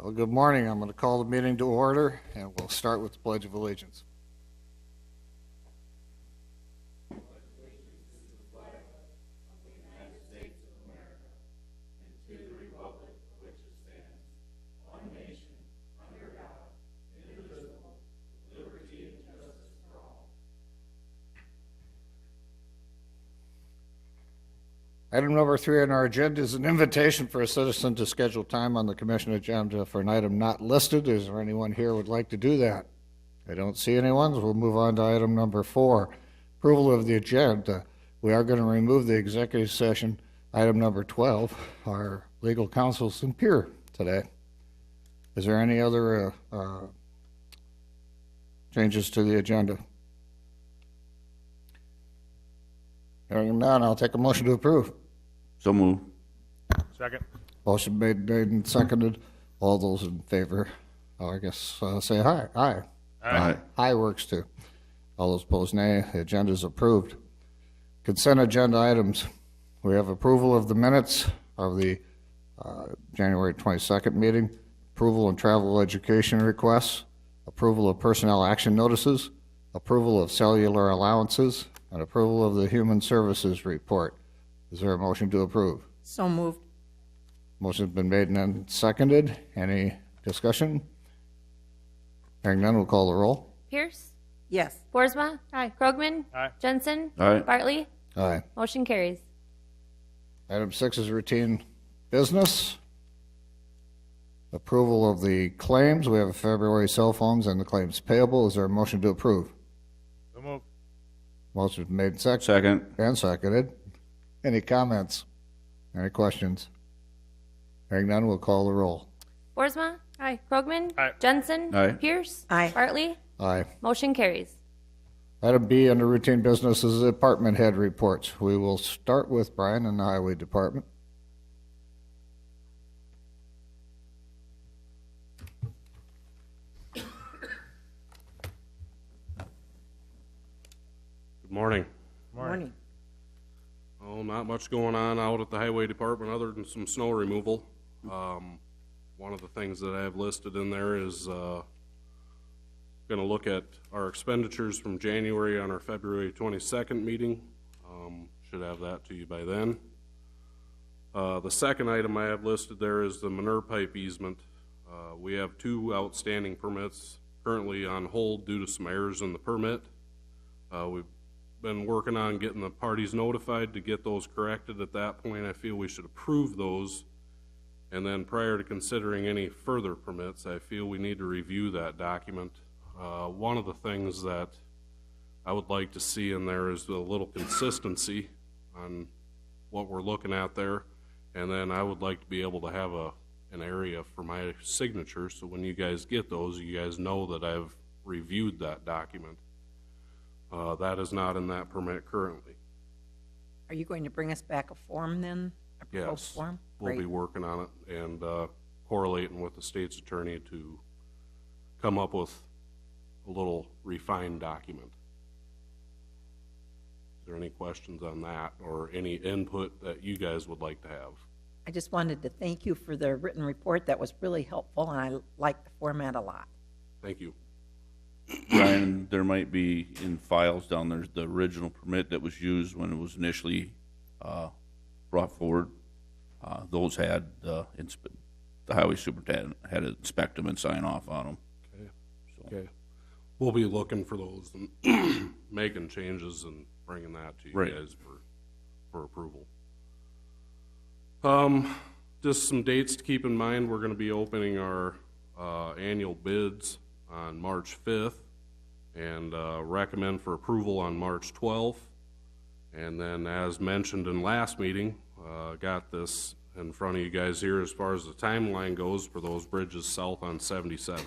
Well, good morning. I'm going to call the meeting to order, and we'll start with the Pledge of Allegiance. Item number 3 on our agenda is an invitation for a citizen to schedule time on the commission agenda for an item not listed. Is there anyone here who would like to do that? I don't see anyone, so we'll move on to item number 4, approval of the agenda. We are going to remove the executive session, item number 12. Our legal counsel is in here today. Is there any other changes to the agenda? Hearing none, I'll take a motion to approve. So move. Second. Motion made and seconded. All those in favor, I guess, say aye. Aye. Aye. Aye works too. All those opposed, nay. The agenda is approved. Consent agenda items. We have approval of the minutes of the January 22nd meeting, approval and travel education requests, approval of personnel action notices, approval of cellular allowances, and approval of the human services report. Is there a motion to approve? So moved. Motion's been made and seconded. Any discussion? Hearing none, we'll call the roll. Pierce, Yes. Boersma, Aye. Krogman, Aye. Jensen, Aye. Bartley. Aye. Motion carries. Item 6 is routine business. Approval of the claims. We have February cell phones and the claims payable. Is there a motion to approve? So moved. Motion's made Second. and seconded. Any comments? Any questions? Hearing none, we'll call the roll. Boersma, Aye. Krogman, Aye. Jensen, Aye. Pierce, Aye. Bartley. Aye. Motion carries. Item B under routine business is department head reports. We will start with Brian in the Highway Department. Good morning. Morning. Oh, not much going on out at the Highway Department other than some snow removal. One of the things that I have listed in there is going to look at our expenditures from January on our February 22nd meeting. Should have that to you by then. The second item I have listed there is the manure pipe easement. We have 2 outstanding permits currently on hold due to some errors in the permit. We've been working on getting the parties notified to get those corrected. At that point, I feel we should approve those. And then prior to considering any further permits, I feel we need to review that document. One of the things that I would like to see in there is a little consistency on what we're looking at there. And then I would like to be able to have an area for my signature, so when you guys get those, you guys know that I've reviewed that document. That is not in that permit currently. Are you going to bring us back a form then? A proposed Yes, form? we'll be Great. working on it and correlating with the state's attorney to come up with a little refined document. Is there any questions on that or any input that you guys would like to have? I just wanted to thank you for the written report. That was really helpful, and I like the format a lot. Thank you. Brian, there might be in files down there the original permit that was used when it was initially brought forward. Those had the highway superintendent had to inspect them and sign off on them. Okay. So, Okay. We'll be looking for those and making changes and bringing that to you Right. guys for approval. Just some dates to keep in mind. We're going to be opening our annual bids on March 5th and recommend for approval on March 12th. And then as mentioned in last meeting, got this in front of you guys here as far as the timeline goes for those bridges south on 77.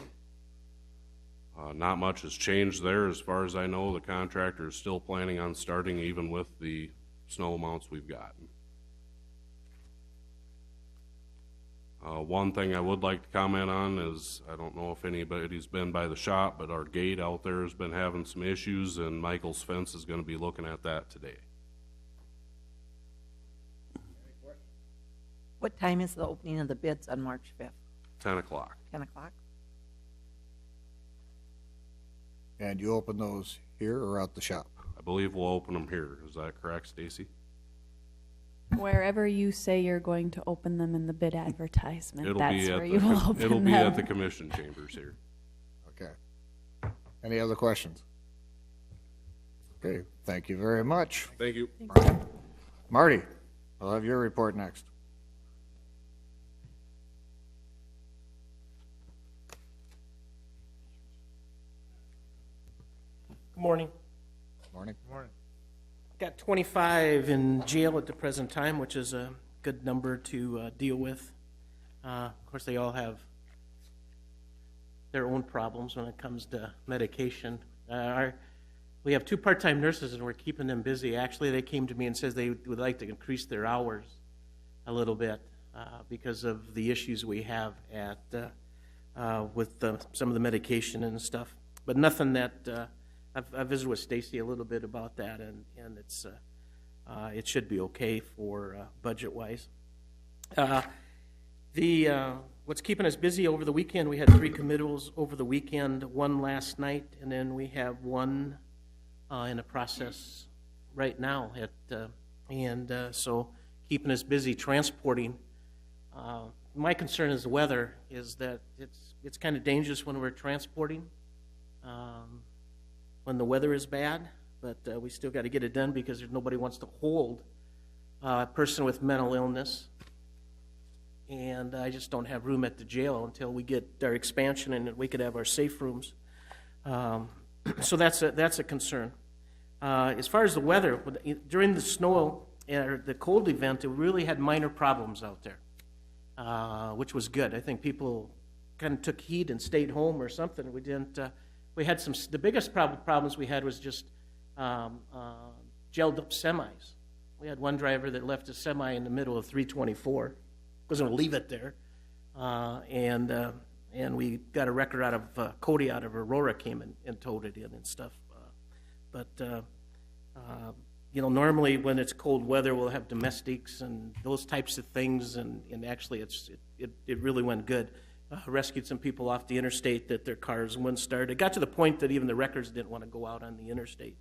Not much has changed there. As far as I know, the contractor is still planning on starting even with the snow amounts we've gotten. One thing I would like to comment on is, I don't know if anybody's been by the shop, but our gate out there has been having some issues, and Michael's Fence is going to be looking at that today. What time is the opening of the bids on March 5th? 10 o'clock. 10 o'clock? And you open those here or out the shop? I believe we'll open them here. Is that correct, Stacy? Wherever you say you're going to open them in the bid advertisement, It'll that's be where at you will the, open it'll them. be at the commission chambers here. Okay. Any other questions? Okay, thank you very much. Thank you. Marty, I'll have your report next. Good morning. Morning. Morning. Got 25 in jail at the present time, which is a good number to deal with. Of course, they all have their own problems when it comes to medication. We have 2 part-time nurses, and we're keeping them busy. Actually, they came to me and says they would like to increase their hours a little bit because of the issues we have at with some of the medication and stuff. But nothing that I've visited with Stacy a little bit about that, and it's it should be okay for budget-wise. What's keeping us busy over the weekend, we had 3 committals over the weekend, 1 last night, and then we have 1 in a process right now. So keeping us busy transporting. My concern is the weather, is that it's kind of dangerous when we're transporting, when the weather is bad, but we still got to get it done because nobody wants to hold a person with mental illness. And I just don't have room at the jail until we get our expansion and we could have our safe rooms. So that's a concern. As far as the weather, during the snow or the cold event, it really had minor problems out there, which was good. I think people kind of took heed and stayed home or something. We didn't. We had the biggest problems we had was just gelled up semis. We had one driver that left a semi in the middle of 324. Was going to leave it there, and we got a record out of Cody out of Aurora came and towed it in and stuff. Normally when it's cold weather, we'll have domestics and those types of things, and actually it really went good. Rescued some people off the interstate that their cars wouldn't start. It got to the point that even the wreckers didn't want to go out on the interstate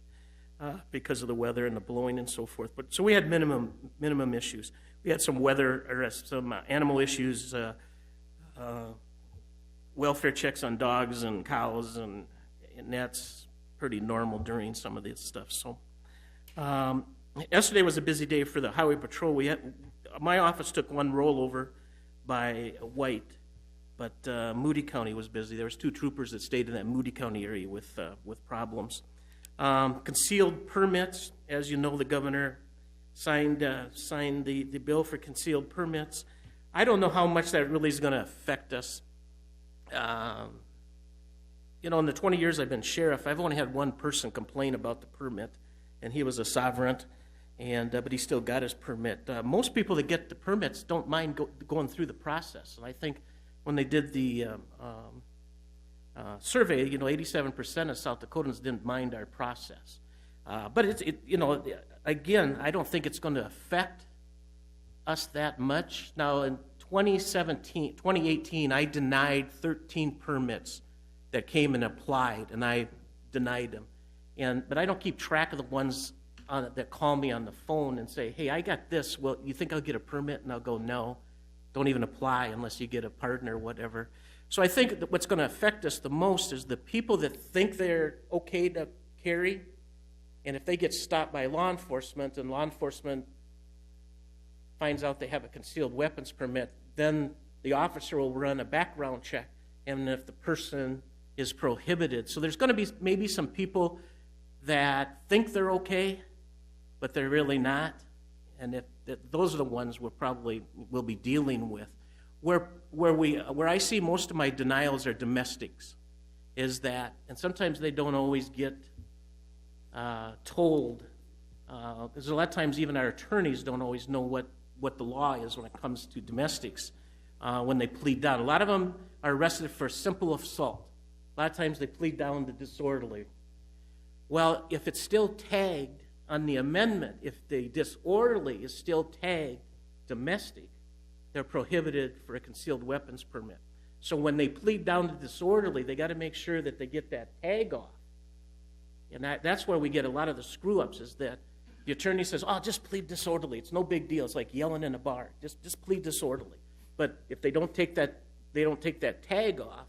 because of the weather and the blowing and so forth. But so we had minimum issues. We had some weather or some animal issues, welfare checks on dogs and cows, and that's pretty normal during some of this stuff. So yesterday was a busy day for the highway patrol. My office took 1 rollover by White, but Moody County was busy. There was 2 troopers that stayed in that Moody County area with problems. Concealed permits, as you know, the governor signed the bill for concealed permits. I don't know how much that really is going to affect us. In the 20 years I've been sheriff, I've only had 1 person complain about the permit, and he was a sovereign, but he still got his permit. Most people that get the permits don't mind going through the process, and I think when they did the survey, 87% of South Dakotans didn't mind our process. But again, I don't think it's going to affect us that much. Now, in 2018, I denied 13 permits that came and applied, and I denied them. But I don't keep track of the ones that call me on the phone and say, hey, I got this. Well, you think I'll get a permit? And I'll go, no. Don't even apply unless you get a partner or whatever. So I think that what's going to affect us the most is the people that think they're okay to carry, and if they get stopped by law enforcement and law enforcement finds out they have a concealed weapons permit, then the officer will run a background check, and if the person is prohibited. So there's going to be maybe some people that think they're okay, but they're really not, and those are the ones we'll be dealing with. Where I see most of my denials are domestics, is that, and sometimes they don't always get told, because a lot of times even our attorneys don't always know what the law is when it comes to domestics when they plead down. A lot of them are arrested for simple assault. A lot of times they plead down to disorderly. Well, if it's still tagged on the amendment, if the disorderly is still tagged domestic, they're prohibited for a concealed weapons permit. So when they plead down to disorderly, they got to make sure that they get that tag off. And that's where we get a lot of the screw-ups, is that the attorney says, oh, just plead disorderly. It's no big deal. It's like yelling in a bar. Just plead disorderly. But if they don't take that tag off,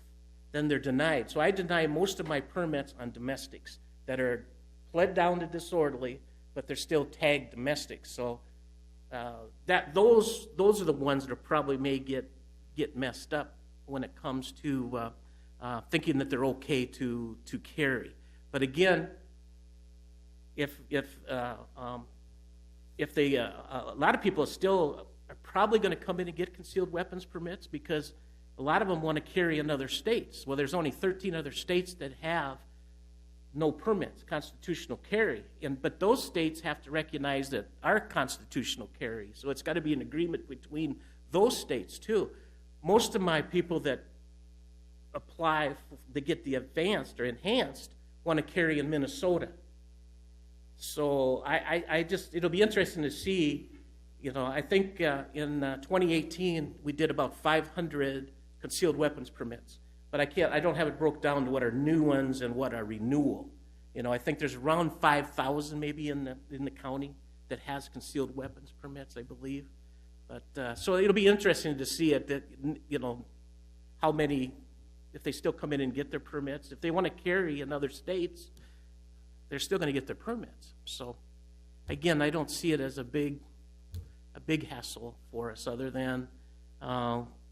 then they're denied. So I deny most of my permits on domestics that are pled down to disorderly, but they're still tagged domestics. So those are the ones that probably may get messed up when it comes to thinking that they're okay to carry. But again, if a lot of people still are probably going to come in and get concealed weapons permits, because a lot of them want to carry in other states. Well, there's only 13 other states that have no permits, constitutional carry. But those states have to recognize that our constitutional carry. So it's got to be an agreement between those states too. Most of my people that apply to get the advanced or enhanced want to carry in Minnesota. So it'll be interesting to see. I think in 2018 we did about 500 concealed weapons permits, but I don't have it broke down to what are new ones and what are renewal. I think there's around 5,000 maybe in the county that has concealed weapons permits, I believe. But so it'll be interesting to see it, that how many, if they still come in and get their permits. If they want to carry in other states, they're still going to get their permits. So again, I don't see it as a big hassle for us, other than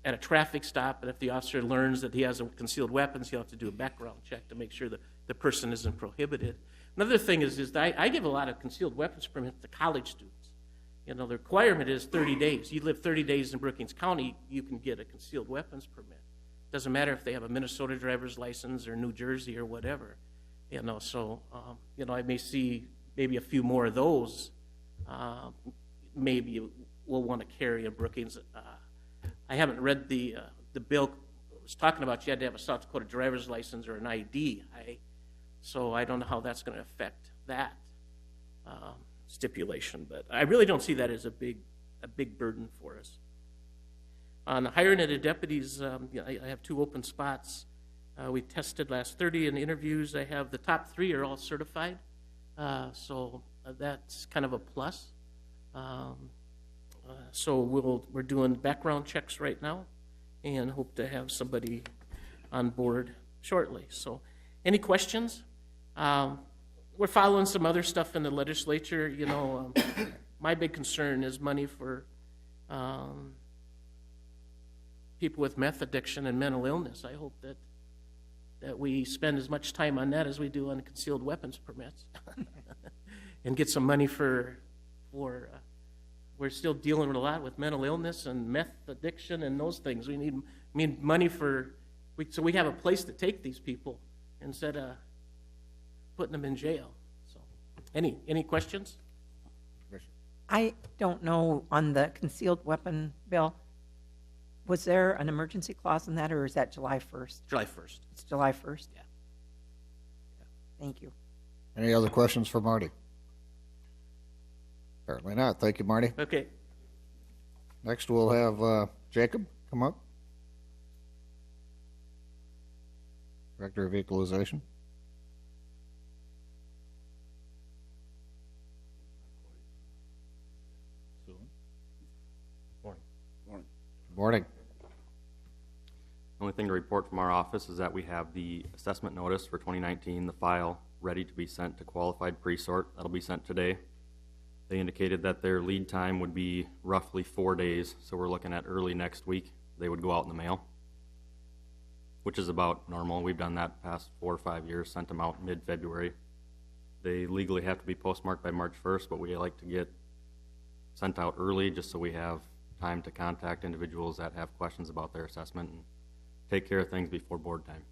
at a traffic stop, and if the officer learns that he has concealed weapons, he'll have to do a background check to make sure that the person isn't prohibited. Another thing is that I give a lot of concealed weapons permits to college students. The requirement is 30 days. You live 30 days in Brookings County, you can get a concealed weapons permit. Doesn't matter if they have a Minnesota driver's license or New Jersey or whatever. So I may see maybe a few more of those. Maybe we'll want to carry in Brookings. I haven't read the bill. It was talking about you had to have a South Dakota driver's license or an ID. So I don't know how that's going to affect that stipulation, but I really don't see that as a big burden for us. On hiring of the deputies, I have 2 open spots. We tested last 30 in interviews. I have the top 3 are all certified, so that's kind of a plus. So we're doing background checks right now, and hope to have somebody on board shortly. So, any questions? We're following some other stuff in the legislature. My big concern is money for people with meth addiction and mental illness. I hope that we spend as much time on that as we do on concealed weapons permits, and get some money for we're still dealing with a lot with mental illness and meth addiction and those things. We need money so we have a place to take these people instead of putting them in jail. So, any questions? I don't know, on the concealed weapon bill, was there an emergency clause in that, or is that July 1st? July 1st. It's July 1st? Yeah. Thank you. Any other questions for Marty? Apparently not. Thank you, Marty. Okay. Next, we'll have Jacob come up. Director of Equalization. Good morning. The only thing to report from our office is that we have the assessment notice for 2019, the file, ready to be sent to qualified pre-sort. That'll be sent today. They indicated that their lead time would be roughly 4 days, so we're looking at early next week. They would go out in the mail, which is about normal. We've done that past 4 or 5 years, sent them out mid-February. They legally have to be postmarked by March 1st, but we like to get sent out early just so we have time to contact individuals that have questions about their assessment and take care of things before board time.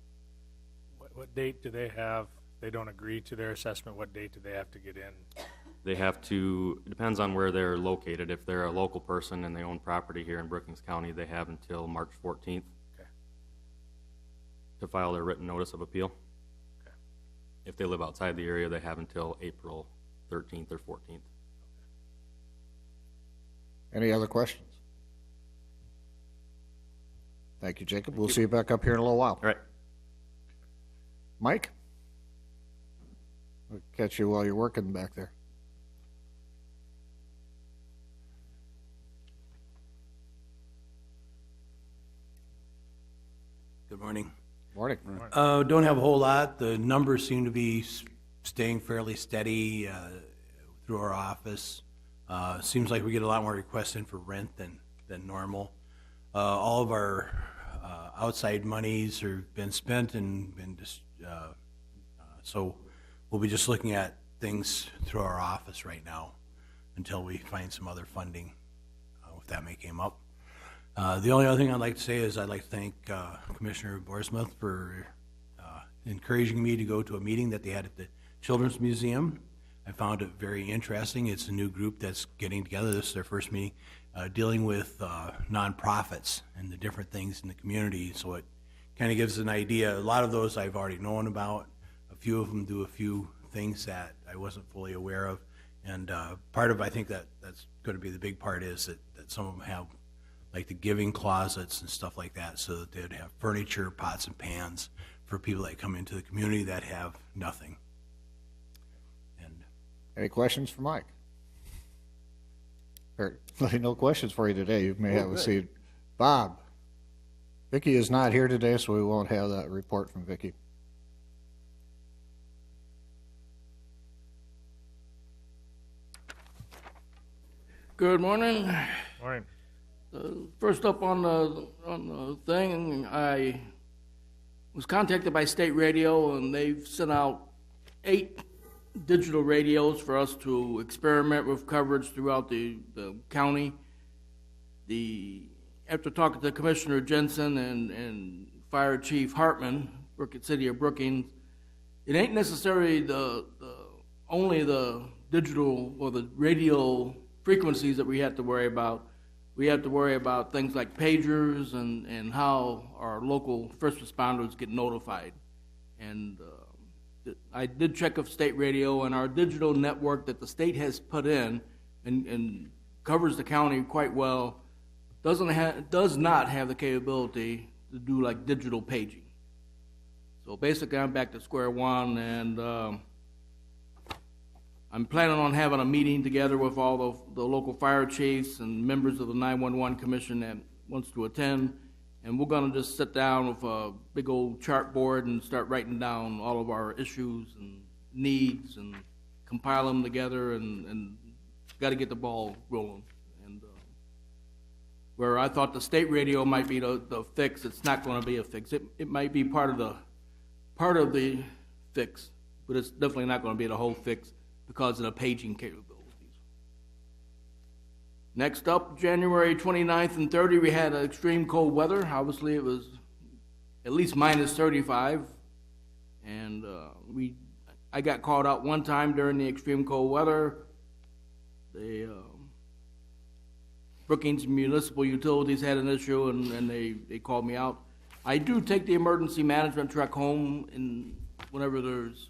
What date do they have? They don't agree to their assessment. What date do they have to get in? They have to, it depends on where they're located. If they're a local person and they own property here in Brookings County, they have until March 14th Okay. to file their written notice of appeal. Okay. If they live outside the area, they have until April 13th or 14th. Any other questions? Thank you, Jacob. We'll see you back up here in a little while. All right. Mike? We'll catch you while you're working back there. Good morning. Morning. Don't have a whole lot. The numbers seem to be staying fairly steady through our office. Seems like we get a lot more requests in for rent than normal. All of our outside monies have been spent and been so we'll be just looking at things through our office right now until we find some other funding, if that may come up. The only other thing I'd like to say is I'd like to thank Commissioner Borsmuth for encouraging me to go to a meeting that they had at the Children's Museum. I found it very interesting. It's a new group that's getting together. This is their first meeting dealing with nonprofits and the different things in the community. So it kind of gives an idea. A lot of those I've already known about. A few of them do a few things that I wasn't fully aware of. And part of, I think that's going to be the big part is that some of them have like the giving closets and stuff like that, so that they'd have furniture, pots and pans for people that come into the community that have nothing. And Any questions for Mike? No questions for you today. You may have a seat. Bob? Vicki is not here today, so we won't have that report from Vicki. Good morning. Morning. First up on the thing, I was contacted by State Radio, and they've sent out 8 digital radios for us to experiment with coverage throughout the county. After talking to Commissioner Jensen and Fire Chief Hartman, City of Brookings, it ain't necessarily only the digital or the radio frequencies that we have to worry about. We have to worry about things like pagers and how our local first responders get notified. And I did check with State Radio, and our digital network that the state has put in and covers the county quite well does not have the capability to do like digital paging. So basically, I'm back to square one, and I'm planning on having a meeting together with all the local fire chiefs and members of the 911 commission that wants to attend, and we're going to just sit down with a big old chart board and start writing down all of our issues and needs and compile them together, and got to get the ball rolling. And where I thought the state radio might be the fix, it's not going to be a fix. It might be part of the fix, but it's definitely not going to be the whole fix because of the paging capabilities. Next up, January 29th and 30, we had extreme cold weather. Obviously, it was at least minus 35, and I got called out one time during the extreme cold weather. The Brookings Municipal Utilities had an issue, and they called me out. I do take the emergency management truck home whenever there's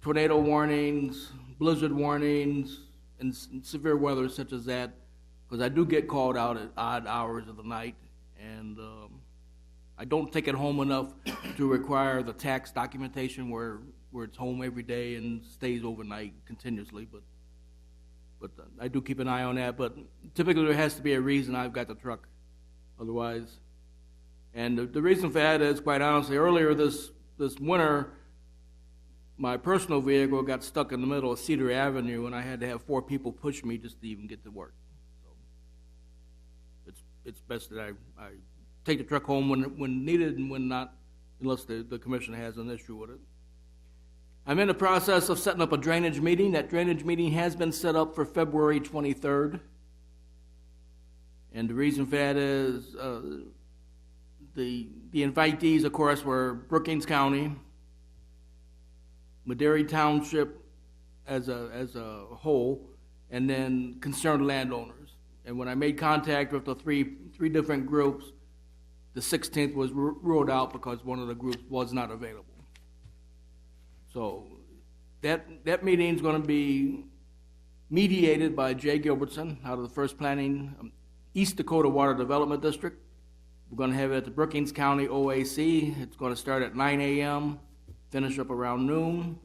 tornado warnings, blizzard warnings, and severe weather such as that, because I do get called out at odd hours of the night, and I don't take it home enough to require the tax documentation where it's home every day and stays overnight continuously, but I do keep an eye on that. But typically there has to be a reason I've got the truck, otherwise. And the reason for that is, quite honestly, earlier this winter, my personal vehicle got stuck in the middle of Cedar Avenue, and I had to have 4 people push me just to even get to work. So it's best that I take the truck home when needed and when not, unless the commission has an issue with it. I'm in the process of setting up a drainage meeting. That drainage meeting has been set up for February 23rd. And the reason for that is the invitees, of course, were Brookings County, Madera Township as a whole, and then concerned landowners. And when I made contact with the three different groups, the 16th was ruled out because one of the groups was not available. So that meeting is going to be mediated by Jay Gilbertson out of the First Planning East Dakota Water Development District. We're gonna have it at the Brookings County OAC. It's gonna start at 9 a.m., finish up around noon.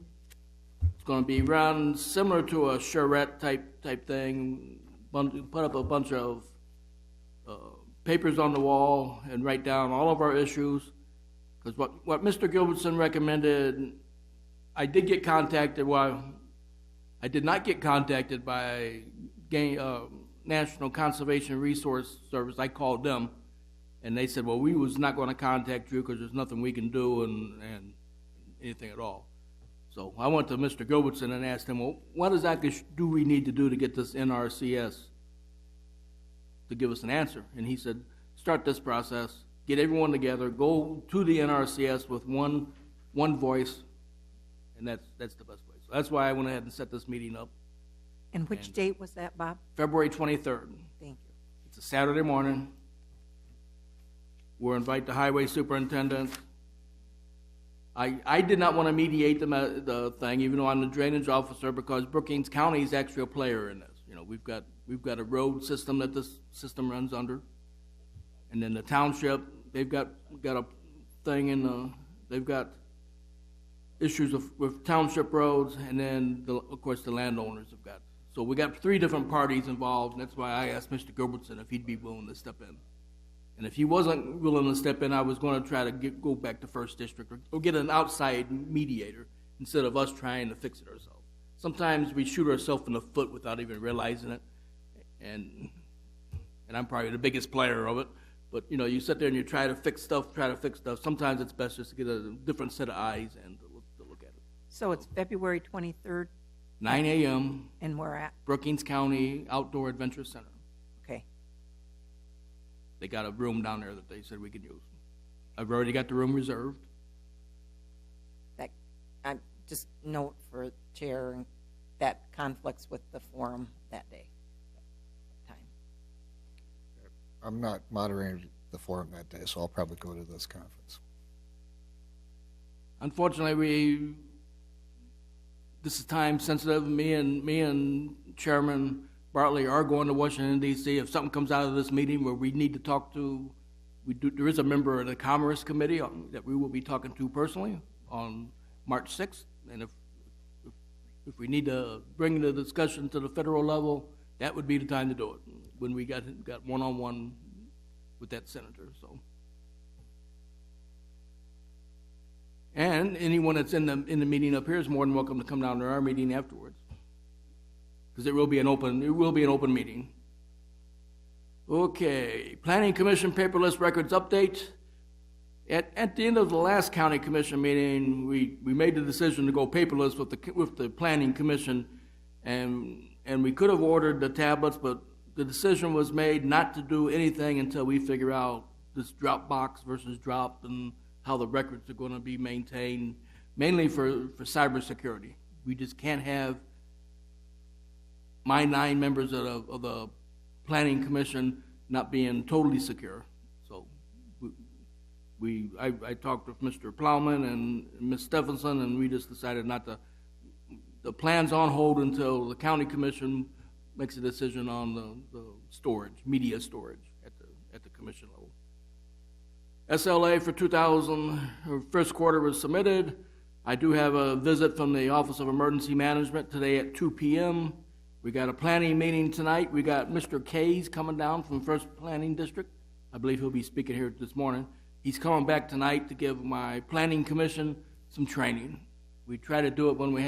It's gonna be run similar to a charrette type thing. Put up a bunch of papers on the wall and write down all of our issues. Because what Mr. Gilbertson recommended, I did get contacted. Well, I did not get contacted by National Conservation Resource Service. I called them, and they said, well, we was not going to contact you because there's nothing we can do and anything at all. So I went to Mr. Gilbertson and asked him, well, what exactly do we need to do to get this NRCS to give us an answer? And he said, start this process, get everyone together, go to the NRCS with one voice, and that's the best way. So that's why I went ahead and set this meeting up. And which date was that, Bob? February 23rd. Thank you. It's a Saturday morning. We'll invite the highway superintendent. I did not want to mediate the thing, even though I'm the drainage officer, because Brookings County is actually a player in this. You know, we've got a road system that this system runs under, and then the township, they've got a thing they've got issues with township roads, and then of course the landowners have got. So we got 3 different parties involved, and that's why I asked Mr. Gilbertson if he'd be willing to step in. And if he wasn't willing to step in, I was going to try to go back to First District or get an outside mediator instead of us trying to fix it ourselves. Sometimes we shoot ourselves in the foot without even realizing it, and I'm probably the biggest player of it. But you know, you sit there and you try to fix stuff. Sometimes it's best just to get a different set of eyes and to look at it. So it's February 23rd, 9 a.m. and we're at, Brookings County Outdoor Adventure Center. okay. They got a room down there that they said we could use. I've already got the room reserved. That, I just note for chair that conflicts with the forum that day. Time. I'm not moderating the forum that day, so I'll probably go to this conference. Unfortunately, this is time sensitive. Me and Chairman Bartley are going to Washington, D.C. If something comes out of this meeting where we need to talk to, there is a member of the Commerce Committee that we will be talking to personally on March 6th. And if we need to bring the discussion to the federal level, that would be the time to do it, when we got one-on-one with that senator. So, and anyone that's in the meeting up here is more than welcome to come down to our meeting afterwards, because it will be an open meeting. Okay, Planning Commission paperless records update. At the end of the last County Commission meeting, we made the decision to go paperless with the Planning Commission, and we could have ordered the tablets, but the decision was made not to do anything until we figure out this Dropbox versus Drop and how the records are going to be maintained, mainly for cybersecurity. We just can't have my 9 members of the Planning Commission not being totally secure. So I talked with Mr. Plowman and Ms. Stephenson, and we just decided not to. The plan's on hold until the County Commission makes a decision on the storage, media storage at the commission level. SLA for first quarter was submitted. I do have a visit from the Office of Emergency Management today at 2 p.m. We got a planning meeting tonight. We got Mr. Kays coming down from First Planning District. I believe he'll be speaking here this morning. He's coming back tonight to give my Planning Commission some training. We try to do it when we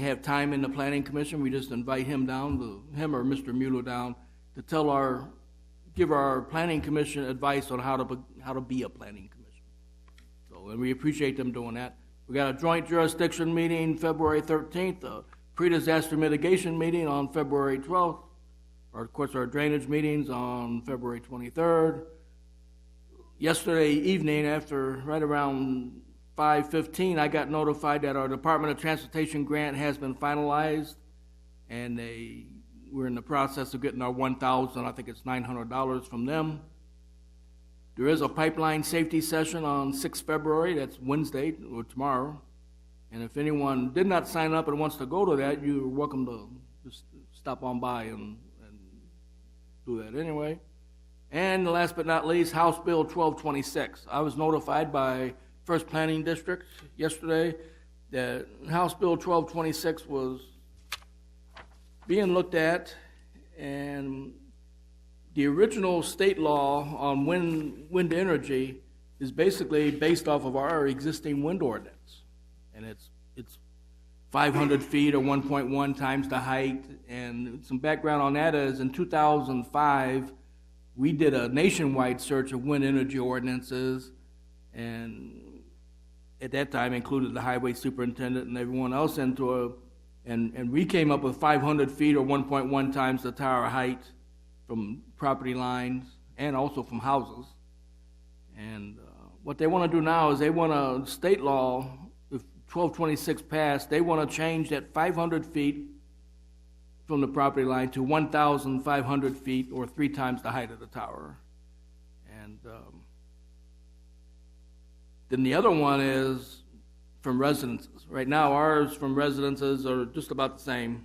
have time in the Planning Commission. We just invite him down, him or Mr. Mueller down, to give our Planning Commission advice on how to be a Planning Commission. So, and we appreciate them doing that. We got a joint jurisdiction meeting February 13th, a pre-disaster mitigation meeting on February 12th, of course our drainage meetings on February 23rd. Yesterday evening, right around 5:15, I got notified that our Department of Transportation grant has been finalized, and we're in the process of getting our $1,000, I think it's $900 from them. There is a pipeline safety session on 6 February, that's Wednesday, or tomorrow. And if anyone did not sign up and wants to go to that, you're welcome to just stop on by and do that anyway. And last but not least, House Bill 1226. I was notified by First Planning District yesterday that House Bill 1226 was being looked at, and the original state law on wind energy is basically based off of our existing wind ordinance. And it's 500 feet or 1.1 times the height. And some background on that is in 2005, we did a nationwide search of wind energy ordinances, and at that time included the highway superintendent and everyone else and we came up with 500 feet or 1.1 times the tower height from property lines and also from houses. And what they want to do now is they want to, state law, if 1226 passed, they want to change that 500 feet from the property line to 1,500 feet or 3 times the height of the tower. And then the other one is from residences. Right now, ours from residences are just about the same,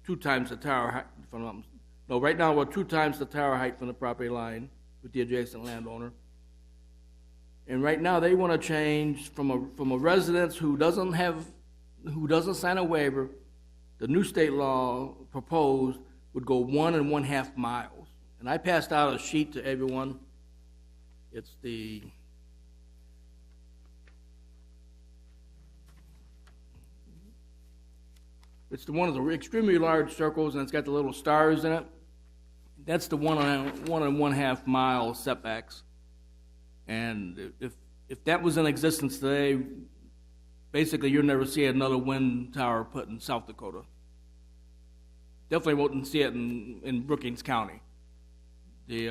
2 times the tower height. No, right now we're 2 times the tower height from the property line with the adjacent landowner. And right now they want to change from a residence who doesn't sign a waiver. The new state law proposed would go 1 1/2 miles. And I passed out a sheet to everyone. It's the one of the extremely large circles, and it's got the little stars in it. That's the 1 1/2 mile setbacks. And if that was in existence today, basically you'll never see another wind tower put in South Dakota. Definitely won't see it in Brookings County. The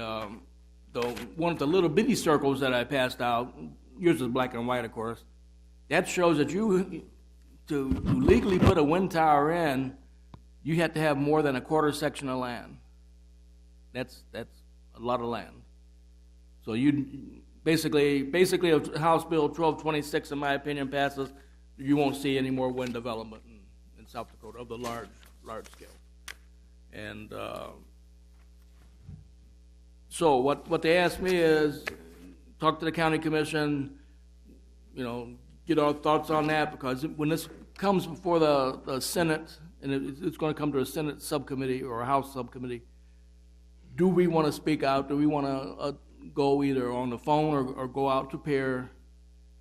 one of the little bitty circles that I passed out, yours is black and white, of course, that shows that to legally put a wind tower in, you have to have more than a quarter section of land. That's a lot of land. So you basically if House Bill 1226, in my opinion, passes, you won't see any more wind development in South Dakota of the large scale. And so what they asked me is talk to the county commission, get our thoughts on that, because when this comes before the Senate, and it's going to come to a Senate subcommittee or a House subcommittee, do we want to speak out? Do we want to go either on the phone or go out to Pierre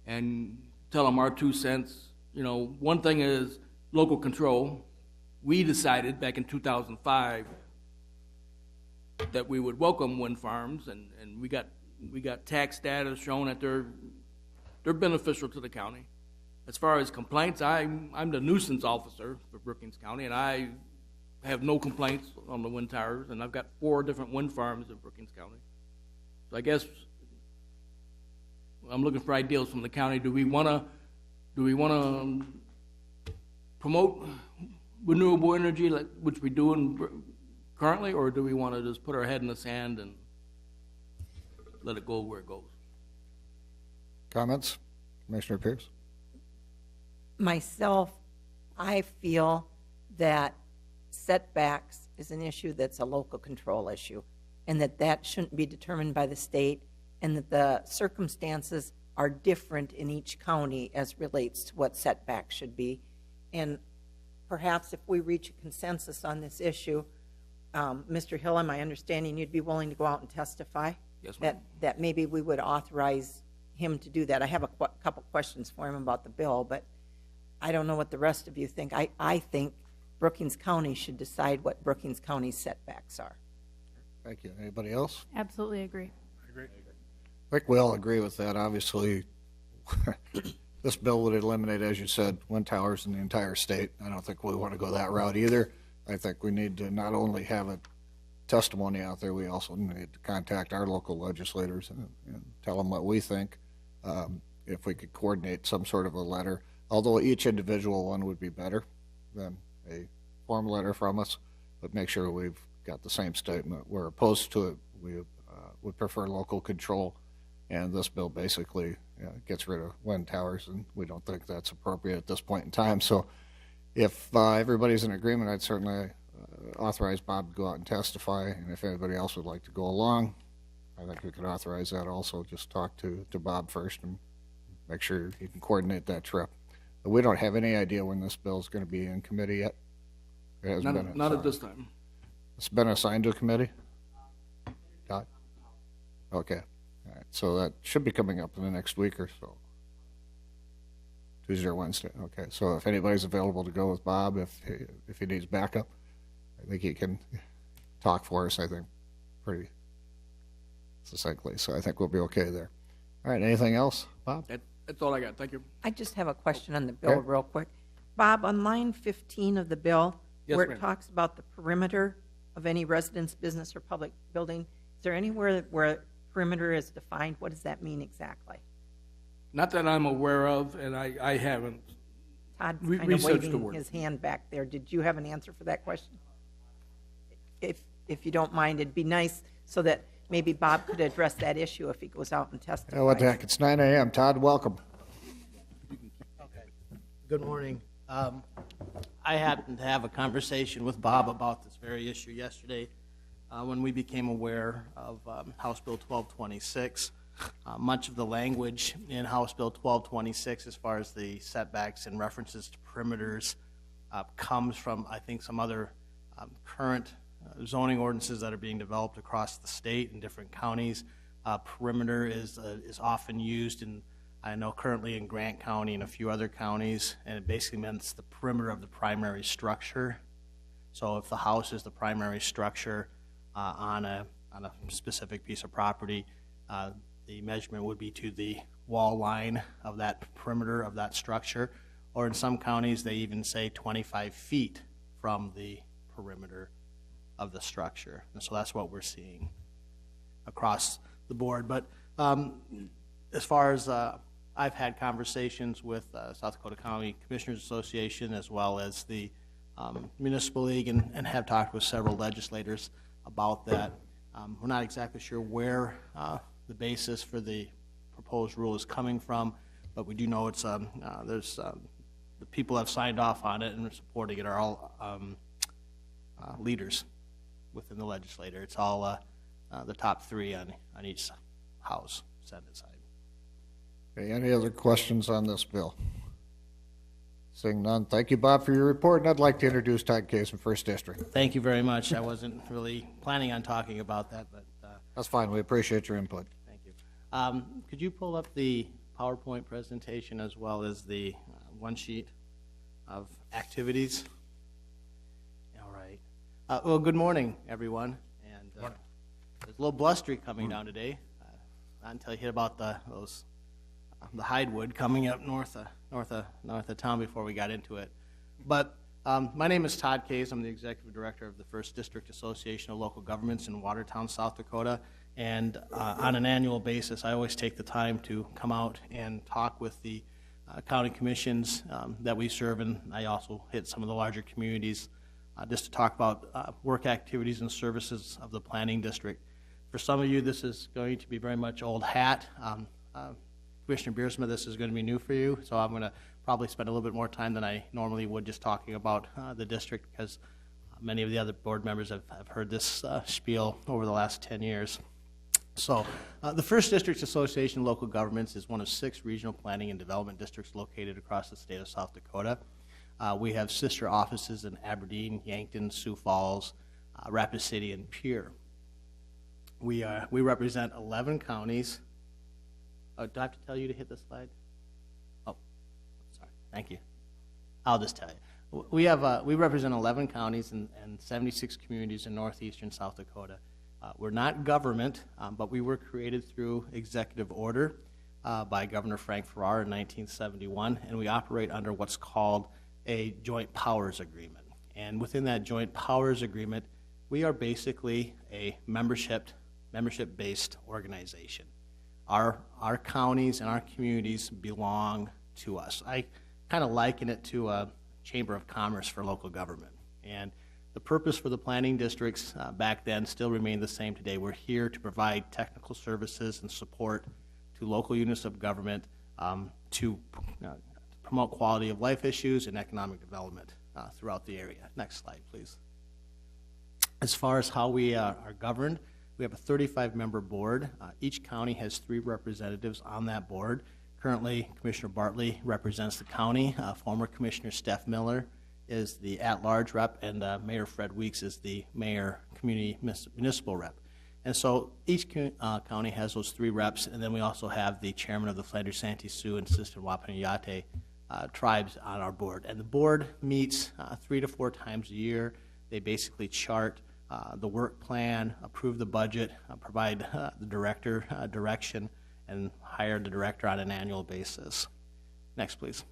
and tell them our 2 cents? One thing is local control. We decided back in 2005 that we would welcome wind farms, and we got tax data showing that they're beneficial to the county. As far as complaints, I'm the nuisance officer for Brookings County, and I have no complaints on the wind towers, and I've got 4 different wind farms in Brookings County. So I guess I'm looking for ideas from the county. Do we want to promote renewable energy, which we do currently, or do we want to just put our head in the sand and let it go where it goes? Comments? Commissioner Pierce? Myself, I feel that setbacks is an issue that's a local control issue, and that shouldn't be determined by the state, and that the circumstances are different in each county as relates to what setbacks should be. And perhaps if we reach a consensus on this issue, Mr. Hill, am I understanding you'd be willing to go out and testify? Yes, ma'am. That maybe we would authorize him to do that. I have a couple questions for him about the bill, but I don't know what the rest of you think. I think Brookings County should decide what Brookings County's setbacks are. Thank you. Anybody else? Absolutely agree. I think we all agree with that. Obviously, this bill would eliminate, as you said, wind towers in the entire state. I don't think we want to go that route either. I think we need to not only have a testimony out there, we also need to contact our local legislators and tell them what we think. If we could coordinate some sort of a letter, although each individual one would be better than a form letter from us, but make sure we've got the same statement. We're opposed to it. We would prefer local control, and this bill basically gets rid of wind towers, and we don't think that's appropriate at this point in time. So if everybody's in agreement, I'd certainly authorize Bob to go out and testify, and if anybody else would like to go along, I think we could authorize that also. Just talk to Bob first and make sure he can coordinate that trip. But we don't have any idea when this bill is going to be in committee yet. It hasn't been Not at assigned. this time. It's been assigned to a committee? Todd? Okay. All right. So that should be coming up in the next week or so. Tuesday or Wednesday. Okay. So if anybody's available to go with Bob, if he needs backup, I think he can talk for us, I think, pretty succinctly. So I think we'll be okay there. All right. Anything else, Bob? That's all I got. Thank you. I just have a question on the bill Okay. real quick. Bob, on line 15 of the bill, Yes, where it ma'am. talks about the perimeter of any residence, business, or public building, is there anywhere where perimeter is defined? What does that mean exactly? Not that I'm aware of, and I haven't. Todd's We kind of researched the waving word. his hand back there. Did you have an answer for that question? If you don't mind, it'd be nice so that maybe Bob could address that issue if he goes out and testifies. Oh, what the heck? It's 9 a.m. Todd, welcome. Good morning. I happened to have a conversation with Bob about this very issue yesterday when we became aware of House Bill 1226. Much of the language in House Bill 1226 as far as the setbacks and references to perimeters comes from, I think, some other current zoning ordinances that are being developed across the state in different counties. Perimeter is often used in, I know, currently in Grant County and a few other counties, and it basically means the perimeter of the primary structure. So if the house is the primary structure on a specific piece of property, the measurement would be to the wall line of that perimeter of that structure, or in some counties they even say 25 feet from the perimeter of the structure. And so that's what we're seeing across the board. But as far as I've had conversations with South Dakota County Commissioners Association as well as the Municipal League and have talked with several legislators about that. We're not exactly sure where the basis for the proposed rule is coming from, but we do know it's there's the people have signed off on it and are supporting it are all leaders within the legislature. It's all the top three on each house, Senate side. Okay, any other questions on this bill? Seeing none, thank you, Bob, for your report, and I'd like to introduce Todd Case from First District. Thank you very much. I wasn't really planning on talking about that, but That's fine, we appreciate your input. thank you. Could you pull up the PowerPoint presentation as well as the one sheet of activities? All right. Well, good morning, everyone. And there's a little blustery coming down today. Not until you hit about the Hidewood coming up north of town before we got into it. But my name is Todd Case. I'm the Executive Director of the First District Association of Local Governments in Watertown, South Dakota. And on an annual basis, I always take the time to come out and talk with the county commissions that we serve, and I also hit some of the larger communities just to talk about work activities and services of the planning district. For some of you, this is going to be very much old hat. Commissioner Biersma, this is going to be new for you, so I'm going to probably spend a little bit more time than I normally would just talking about the district, because many of the other board members have heard this spiel over the last 10 years. So the First Districts Association of Local Governments is one of 6 regional planning and development districts located across the state of South Dakota. We have sister offices in Aberdeen, Yankton, Sioux Falls, Rapid City, and Pierre. We represent 11 counties. Oh, do I have to tell you to hit this slide? Oh, sorry. Thank you. I'll just tell you. We represent 11 counties and 76 communities in northeastern South Dakota. We're not government, but we were created through executive order by Governor Frank Farrar in 1971, and we operate under what's called a joint powers agreement. And within that joint powers agreement, we are basically a membership-based organization. Our counties and our communities belong to us. I kind of liken it to a chamber of commerce for local government. And the purpose for the planning districts back then still remained the same today. We're here to provide technical services and support to local units of government to promote quality of life issues and economic development throughout the area. Next slide, please. As far as how we are governed, we have a 35-member board. Each county has 3 representatives on that board. Currently, Commissioner Bartley represents the county. Former Commissioner Steph Miller is the at-large rep, and Mayor Fred Weeks is the mayor community municipal rep. And so each county has those 3 reps, and then we also have the chairman of the Flanders Santee Sioux and Assistant Wapanayate tribes on our board. And the board meets 3 to 4 times a year. They basically chart the work plan, approve the budget, provide the director direction, and hire the director on an annual basis. Next, please.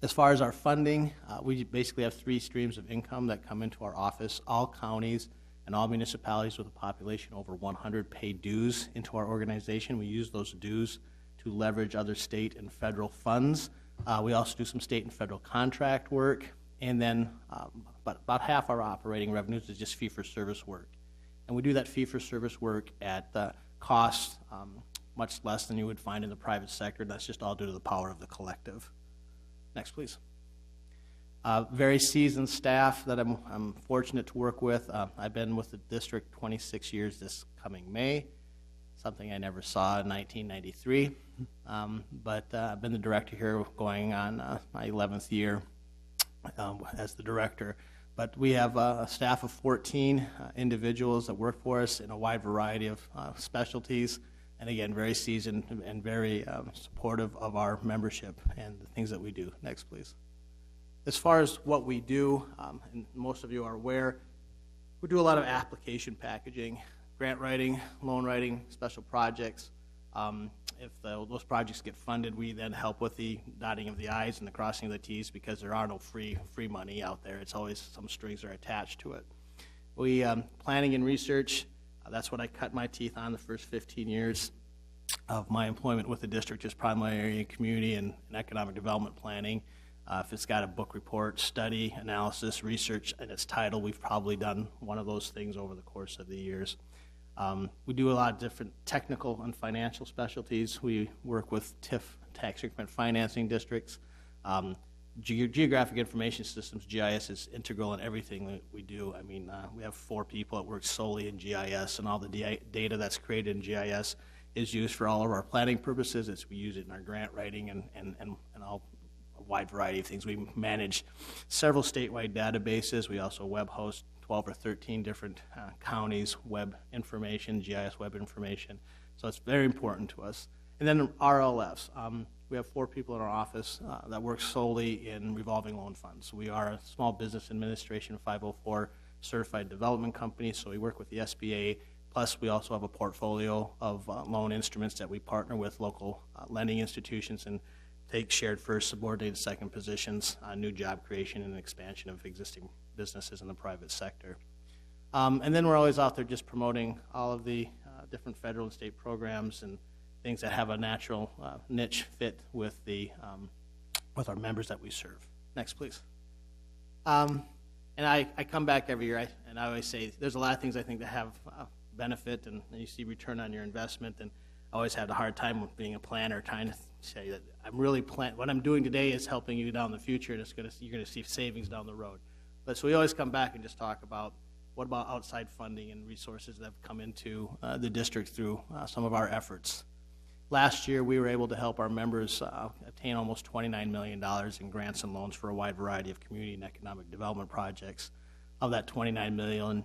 As far as our funding, we basically have 3 streams of income that come into our office. All counties and all municipalities with a population over 100 pay dues into our organization. We use those dues to leverage other state and federal funds. We also do some state and federal contract work, and then about half our operating revenues is just fee-for-service work. And we do that fee-for-service work at cost much less than you would find in the private sector. That's just all due to the power of the collective. Next, please. Very seasoned staff that I'm fortunate to work with. I've been with the district 26 years this coming May, something I never saw in 1993. But I've been the director here going on my 11th year as the director. But we have a staff of 14 individuals that work for us in a wide variety of specialties. And again, very seasoned and very supportive of our membership and the things that we do. Next, please. As far as what we do, and most of you are aware, we do a lot of application packaging, grant writing, loan writing, special projects. If those projects get funded, we then help with the dotting of the I's and the crossing of the T's, because there are no free money out there. It's always some strings are attached to it. We planning and research, that's what I cut my teeth on the first 15 years of my employment with the district, is primary community and economic development planning. If it's got a book report, study, analysis, research, and its title, we've probably done one of those things over the course of the years. We do a lot of different technical and financial specialties. We work with TIF, tax increment financing districts. Geographic information systems, GIS, is integral in everything that we do. I mean, we have 4 people that work solely in GIS, and all the data that's created in GIS is used for all of our planning purposes. We use it in our grant writing and all a wide variety of things. We manage several statewide databases. We also web host 12 or 13 different counties' web information, GIS web information. So it's very important to us. And then RLFs. We have 4 people in our office that work solely in revolving loan funds. We are a Small Business Administration 504 certified development company, so we work with the SBA. Plus, we also have a portfolio of loan instruments that we partner with local lending institutions and take shared first, subordinated second positions on new job creation and expansion of existing businesses in the private sector. And then we're always out there just promoting all of the different federal and state programs and things that have a natural niche fit with with our members that we serve. Next, please. And I come back every year, and I always say there's a lot of things I think that have benefit, and you see return on your investment, and I always had a hard time with being a planner, trying to say that I'm really what I'm doing today is helping you down the future, and you're going to see savings down the road. But so we always come back and just talk about what about outside funding and resources that have come into the district through some of our efforts. Last year, we were able to help our members obtain almost $29 million in grants and loans for a wide variety of community and economic development projects. Of that $29 million,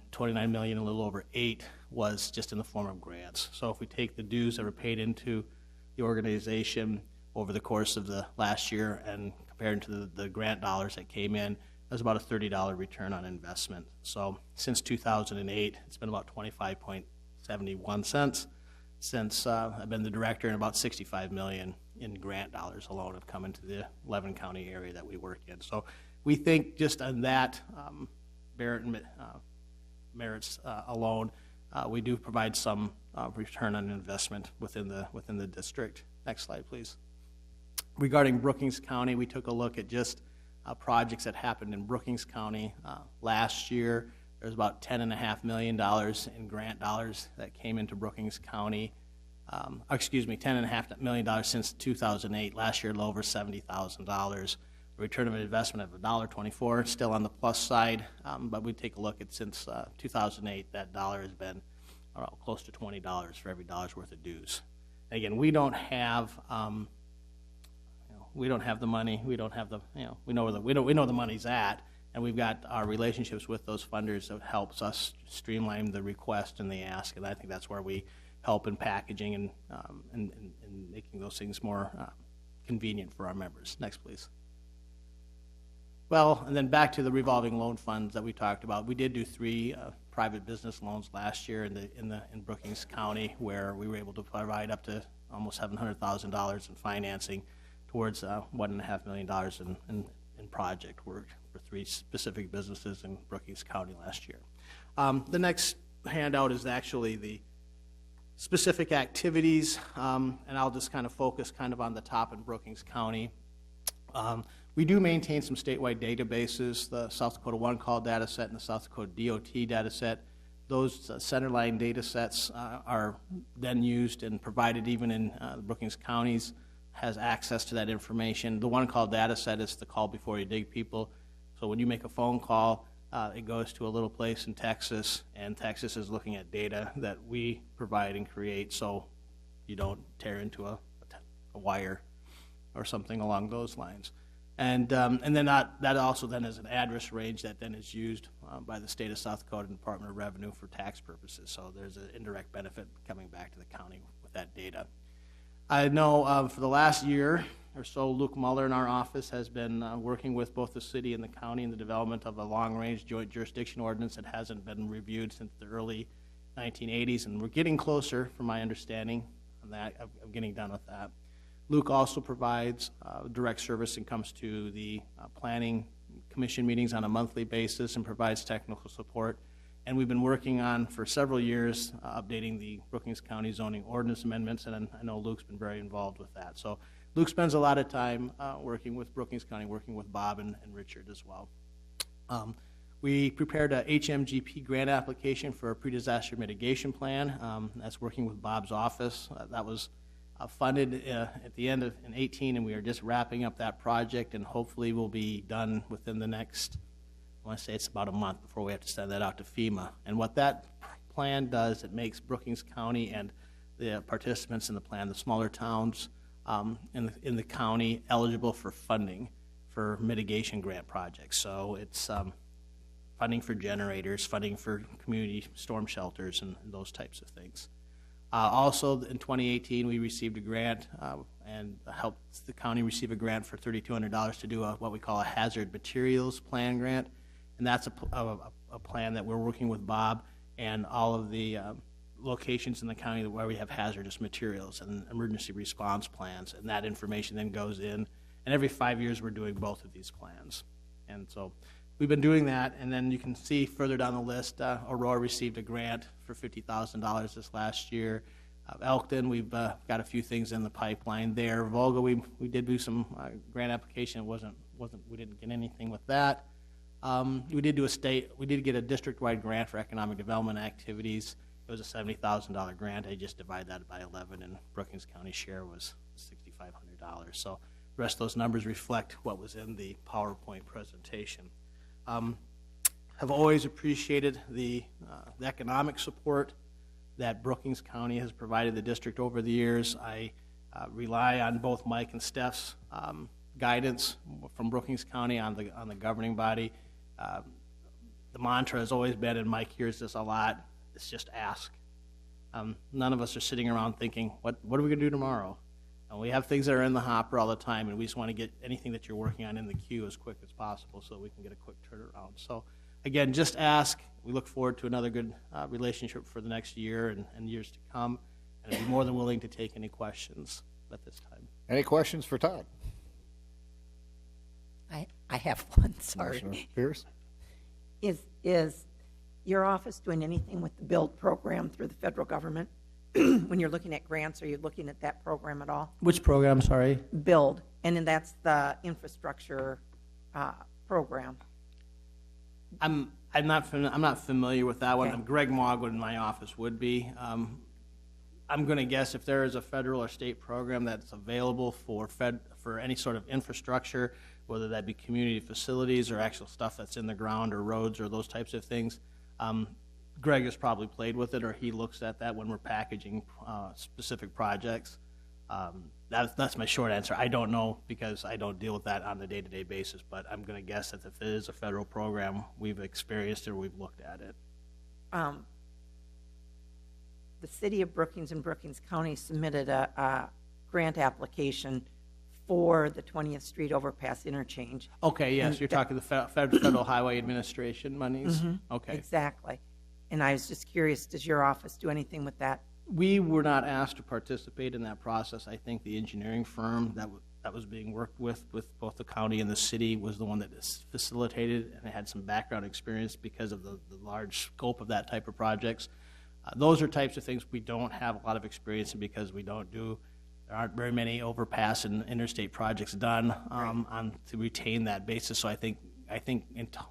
a little over 8 was just in the form of grants. So if we take the dues that were paid into the organization over the course of the last year and compared to the grant dollars that came in, it was about a $30 return on investment. So since 2008, it's been about 25.71 cents. Since I've been the director, and about $65 million in grant dollars alone have come into the 11 county area that we work in. So we think just on that merits alone, we do provide some return on investment within the district. Next slide, please. Regarding Brookings County, we took a look at just projects that happened in Brookings County last year. There's about $10.5 million in grant dollars that came into Brookings County. $10.5 million since 2008. Last year, a little over $70,000. a return of an investment of $1.24, still on the plus side. But we take a look at since 2008, that dollar has been close to $20 for every dollar's worth of dues. And again, we don't have we don't have the money. We don't have the we know the money's at, and we've got our relationships with those funders that helps us streamline the request and the ask. And I think that's where we help in packaging and making those things more convenient for our members. Next, please. Well, and then back to the revolving loan funds that we talked about. We did do 3 private business loans last year in Brookings County, where we were able to provide up to almost $700,000 in financing towards $1.5 million in project work for 3 specific businesses in Brookings County last year. The next handout is actually the specific activities, and I'll just kind of focus kind of on the top in Brookings County. We do maintain some statewide databases, the South Dakota One Call data set and the South Dakota DOT data set. Those centerline data sets are then used and provided even in Brookings counties, has access to that information. The One Call data set is the call before you dig people. So when you make a phone call, it goes to a little place in Texas, and Texas is looking at data that we provide and create so you don't tear into a wire or something along those lines. And then that also then is an address range that then is used by the state of South Dakota Department of Revenue for tax purposes. So there's an indirect benefit coming back to the county with that data. I know for the last year or so, Luke Muller in our office has been working with both the city and the county in the development of a long-range joint jurisdiction ordinance that hasn't been reviewed since the early 1980s, and we're getting closer, from my understanding, on that, of getting done with that. Luke also provides direct service and comes to the planning commission meetings on a monthly basis and provides technical support. And we've been working on, for several years, updating the Brookings County zoning ordinance amendments, and I know Luke's been very involved with that. So Luke spends a lot of time working with Brookings County, working with Bob and Richard as well. We prepared a HMGP grant application for a pre-disaster mitigation plan. That's working with Bob's office. That was funded at the end of in 18, and we are just wrapping up that project, and hopefully we'll be done within the next, I want to say it's about a month before we have to send that out to FEMA. And what that plan does, it makes Brookings County and the participants in the plan, the smaller towns in the county, eligible for funding for mitigation grant projects. So it's funding for generators, funding for community storm shelters, and those types of things. Also, in 2018, we received a grant and helped the county receive a grant for $3,200 to do what we call a hazard materials plan grant. And that's a plan that we're working with Bob and all of the locations in the county where we have hazardous materials and emergency response plans. And that information then goes in. And every 5 years, we're doing both of these plans. And so we've been doing that. And then you can see further down the list, Aurora received a grant for $50,000 this last year. Elkton, we've got a few things in the pipeline there. Volga, we did do some grant application. We didn't get anything with that. We did get a district-wide grant for economic development activities. It was a $70,000 grant. I just divided that by 11, and Brookings County share was $6,500. So the rest of those numbers reflect what was in the PowerPoint presentation. Have always appreciated the economic support that Brookings County has provided the district over the years. I rely on both Mike and Steph's guidance from Brookings County on the governing body. The mantra has always been, and Mike hears this a lot, it's just ask. None of us are sitting around thinking, what are we going to do tomorrow? And we have things that are in the hopper all the time, and we just want to get anything that you're working on in the queue as quick as possible so we can get a quick turnaround. So again, just ask. We look forward to another good relationship for the next year and years to come, and I'd be more than willing to take any questions at this time. Any questions for Todd? I have one, sorry. Commissioner Pierce? Is your office doing anything with the BUILD program through the federal government? When you're looking at grants, are you looking at that program at all? Which program, sorry? BUILD, and then that's the infrastructure program. I'm not familiar with that one. Okay. Greg Mogwood in my office would be. I'm going to guess if there is a federal or state program that's available for any sort of infrastructure, whether that be community facilities or actual stuff that's in the ground or roads or those types of things, Greg has probably played with it, or he looks at that when we're packaging specific projects. That's my short answer. I don't know because I don't deal with that on a day-to-day basis, but I'm going to guess that if it is a federal program, we've experienced it or we've looked at it. The city of Brookings and Brookings County submitted a grant application for the 20th Street overpass interchange. Okay, yes, And you're that- talking the Federal Highway Administration monies? Okay. Exactly. And I was just curious, does your office do anything with that? We were not asked to participate in that process. I think the engineering firm that was being worked with both the county and the city, was the one that facilitated and had some background experience because of the large scope of that type of projects. Those are types of things we don't have a lot of experience in because there aren't very many overpass and interstate projects done to retain that basis. So I think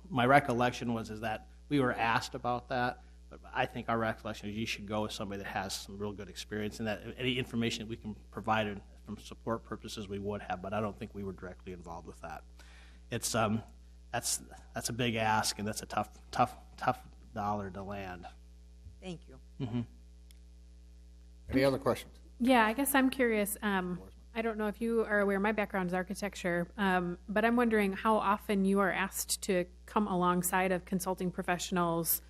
my recollection is that we were asked about that, but I think our recollection is you should go with somebody that has some real good experience, and that any information that we can provide from support purposes we would have, but I don't think we were directly involved with that. It's that's a big ask, and that's a tough dollar to land. Thank you. Any other questions? Yeah, I guess I'm curious. I don't know if you are aware, my background is architecture, but I'm wondering how often you are asked to come alongside of consulting professionals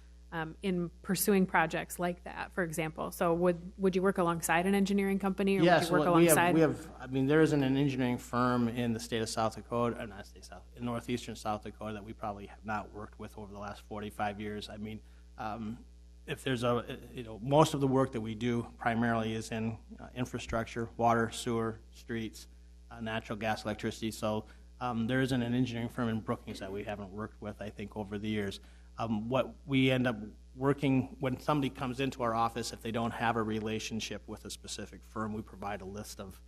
in pursuing projects like that, for example. So would you work alongside an engineering company, or would you work alongside? we have. I mean, there isn't an engineering firm in the state of South Dakota, or not state South, in northeastern South Dakota that we probably have not worked with over the last 45 years. I mean, if there's most of the work that we do primarily is in infrastructure, water, sewer, streets, natural gas, electricity. So there isn't an engineering firm in Brookings that we haven't worked with, I think, over the years. What we end up working, when somebody comes into our office, if they don't have a relationship with a specific firm, we provide a list of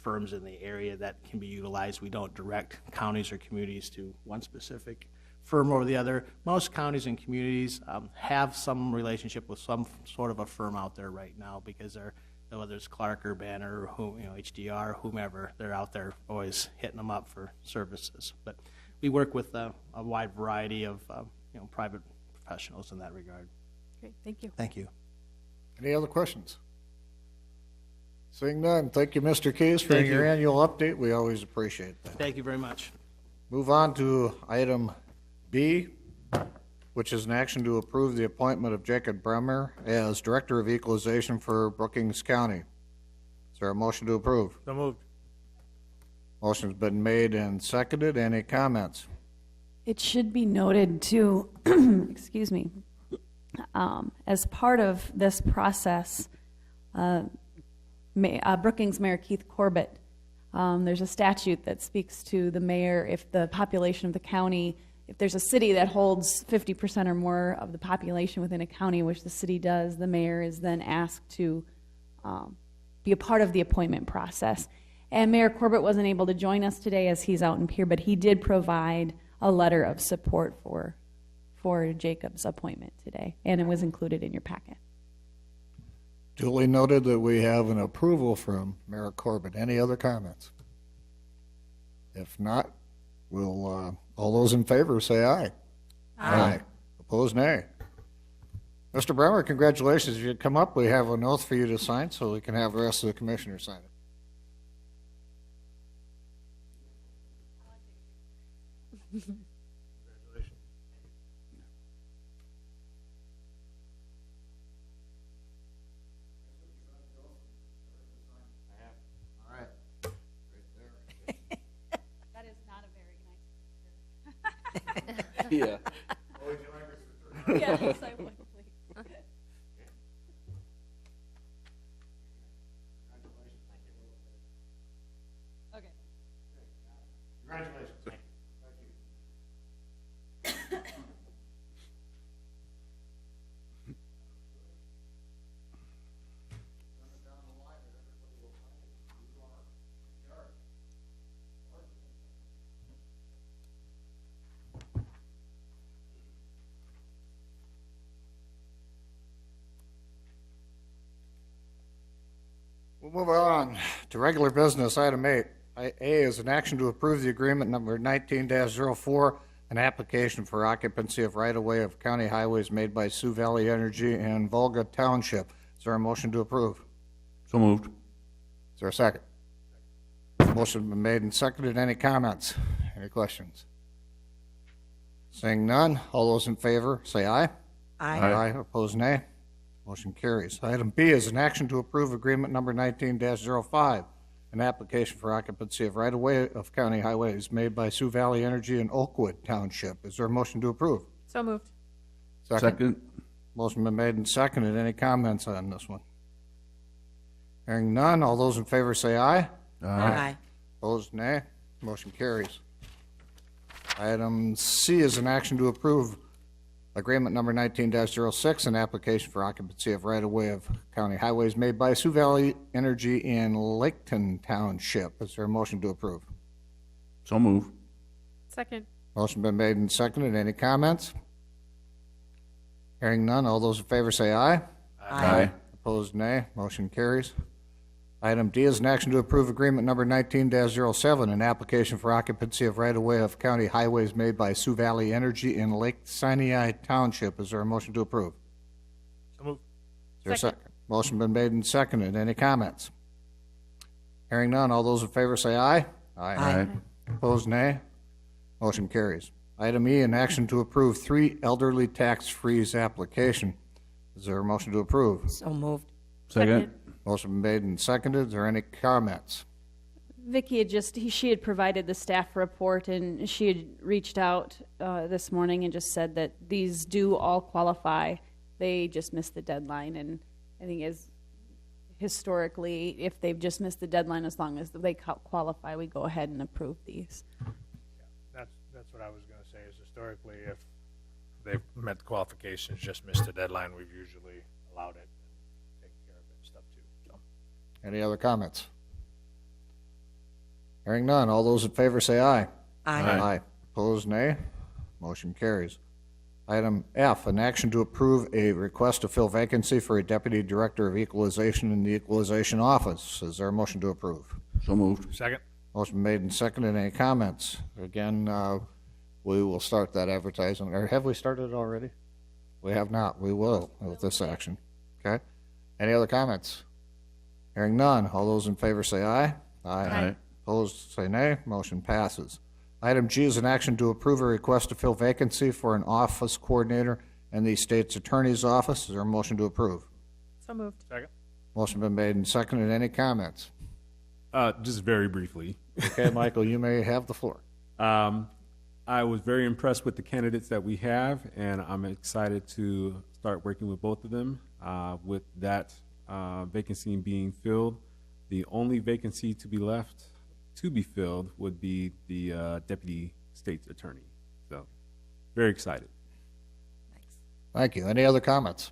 firms in the area that can be utilized. We don't direct counties or communities to one specific firm over the other. Most counties and communities have some relationship with some sort of a firm out there right now, because whether it's Clark or Banner or HDR, whomever, they're out there always hitting them up for services. But we work with a wide variety of private professionals in that regard. Great, thank you. Thank you. Any other questions? Seeing none, thank you, Mr. Case, for Thank your you. annual update. We always appreciate that. Thank you very much. Move on to item B, which is an action to approve the appointment of Jacob Bremer as Director of Equalization for Brookings County. Is there a motion to approve? So moved. Motion's been made and seconded. Any comments? It should be noted too, excuse me, as part of this process, Brookings Mayor Keith Corbett, there's a statute that speaks to the mayor if the population of the county, if there's a city that holds 50% or more of the population within a county, which the city does, the mayor is then asked to be a part of the appointment process. And Mayor Corbett wasn't able to join us today as he's out in Pier, but he did provide a letter of support for Jacob's appointment today, and it was included in your packet. Duly noted that we have an approval from Mayor Corbett. Any other comments? If not, we'll, all those in favor say aye. Aye. Opposed, nay. Mr. Bremer, congratulations. If you come up, we have an oath for you to sign so we can have the rest of the commissioners sign it. That is not a very nice Yeah. picture. Yes, I would, please. Okay. Congratulations. We'll move on to regular business. Item 8. A is an action to approve the agreement number 19-04, an application for occupancy of right-of-way of county highways made by Sioux Valley Energy and Volga Township. Is there a motion to approve? So moved. Is there a second? Motion been made and seconded. Any comments? Any questions? Seeing none, all those in favor say aye. Aye. Opposed, nay. Motion carries. Item B is an action to approve agreement number 19-05, an application for occupancy of right-of-way of county highways made by Sioux Valley Energy and Oakwood Township. Is there a motion to approve? So moved. Second. Motion been made and seconded. Any comments on this one? Hearing none, all those in favor say aye. Aye. Opposed, nay. Motion carries. Item C is an action to approve agreement number 19-06, an application for occupancy of right-of-way of county highways made by Sioux Valley Energy in Laketon Township. Is there a motion to approve? So moved. Second. Motion been made and seconded. Any comments? Hearing none, all those in favor say aye. Aye. Opposed, nay. Motion carries. Item D is an action to approve agreement number 19-07, an application for occupancy of right-of-way of county highways made by Sioux Valley Energy in Lake Sinai Township. Is there a motion to approve? So moved. Is there a second? Motion been made and seconded. Any comments? Hearing none, all those in favor say aye. Aye. Opposed, nay. Motion carries. Item E, an action to approve 3 elderly tax freeze application. Is there a motion to approve? So moved. Second. Motion been made and seconded. Is there any comments? Vicki she had provided the staff report, and she had reached out this morning and just said that these do all qualify. They just missed the deadline, and I think historically, if they've just missed the deadline, as long as they qualify, we go ahead and approve these. That's what I was going to say, is historically, if they've met the qualifications, just missed the deadline, we've usually allowed it and taken care of it and stuff too. So. Any other comments? Hearing none, all those in favor say aye. Aye. Opposed, nay. Motion carries. Item F, an action to approve a request to fill vacancy for a Deputy Director of Equalization in the Equalization Office. Is there a motion to approve? So moved. Second. Motion made and seconded. Any comments? Again, we will start that advertising. Or have we started it already? We have not. We will with this action. Okay? Any other comments? Hearing none. All those in favor say aye. Aye. Opposed, say nay. Motion passes. Item G is an action to approve a request to fill vacancy for an office coordinator in the state's attorney's office. Is there a motion to approve? So moved. Second. Motion been made and seconded. Any comments? Just very briefly. Okay, Michael, you may have the floor. I was very impressed with the candidates that we have, and I'm excited to start working with both of them. With that vacancy being filled, the only vacancy to be left to be filled would be the deputy state's attorney. So, very excited. Thank you. Any other comments?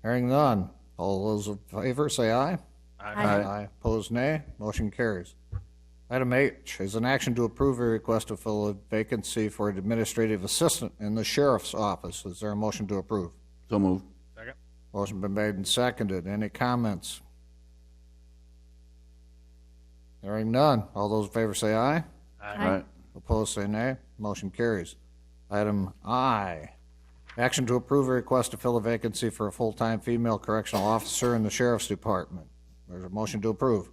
Hearing none. All those in favor say aye. Aye. Opposed, nay. Motion carries. Item H is an action to approve a request to fill a vacancy for an administrative assistant in the sheriff's office. Is there a motion to approve? So moved. Second. Motion been made and seconded. Any comments? Hearing none. All those in favor say aye. Aye. Opposed, say nay. Motion carries. Item I, action to approve a request to fill a vacancy for a full-time female correctional officer in the sheriff's department. There's a motion to approve.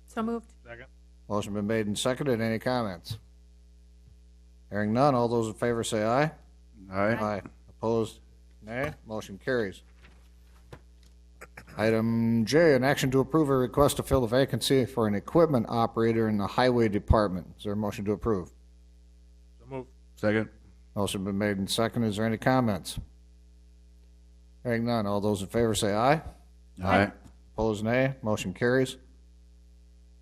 So moved. Second. Motion been made and seconded. Any comments? Hearing none. All those in favor say aye. Aye. Opposed, nay. Motion carries. Item J, an action to approve a request to fill a vacancy for an equipment operator in the highway department. Is there a motion to approve? So moved. Second. Motion been made and seconded. Is there any comments? Hearing none. All those in favor say aye. Aye. Opposed, nay. Motion carries.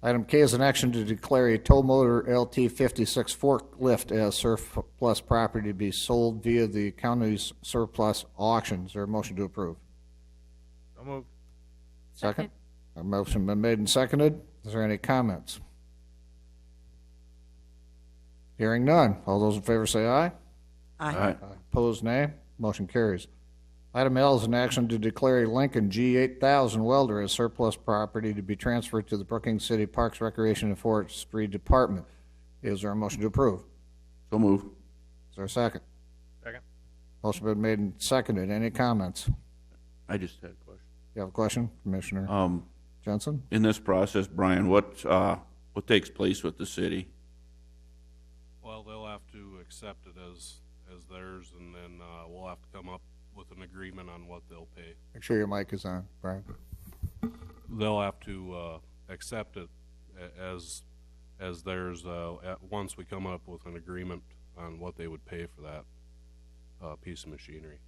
Item K is an action to declare a tow motor LT56 forklift as surplus property to be sold via the county's surplus auction. Is there a motion to approve? So moved. Second. A motion been made and seconded. Is there any comments? Hearing none. All those in favor say aye. Aye. Opposed, nay. Motion carries. Item L is an action to declare a Lincoln G8000 welder as surplus property to be transferred to the Brookings City Parks, Recreation, and Forestry Department. Is there a motion to approve? So move. Is there a second? Second. Motion been made and seconded. Any comments? I just had a question. You have a question, Commissioner Jensen? In this process, Brian, what takes place with the city? Well, they'll have to accept it as theirs, and then we'll have to come up with an agreement on what they'll pay. Make sure your mic is on, Brian. They'll have to accept it as theirs once we come up with an agreement on what they would pay for that piece of machinery.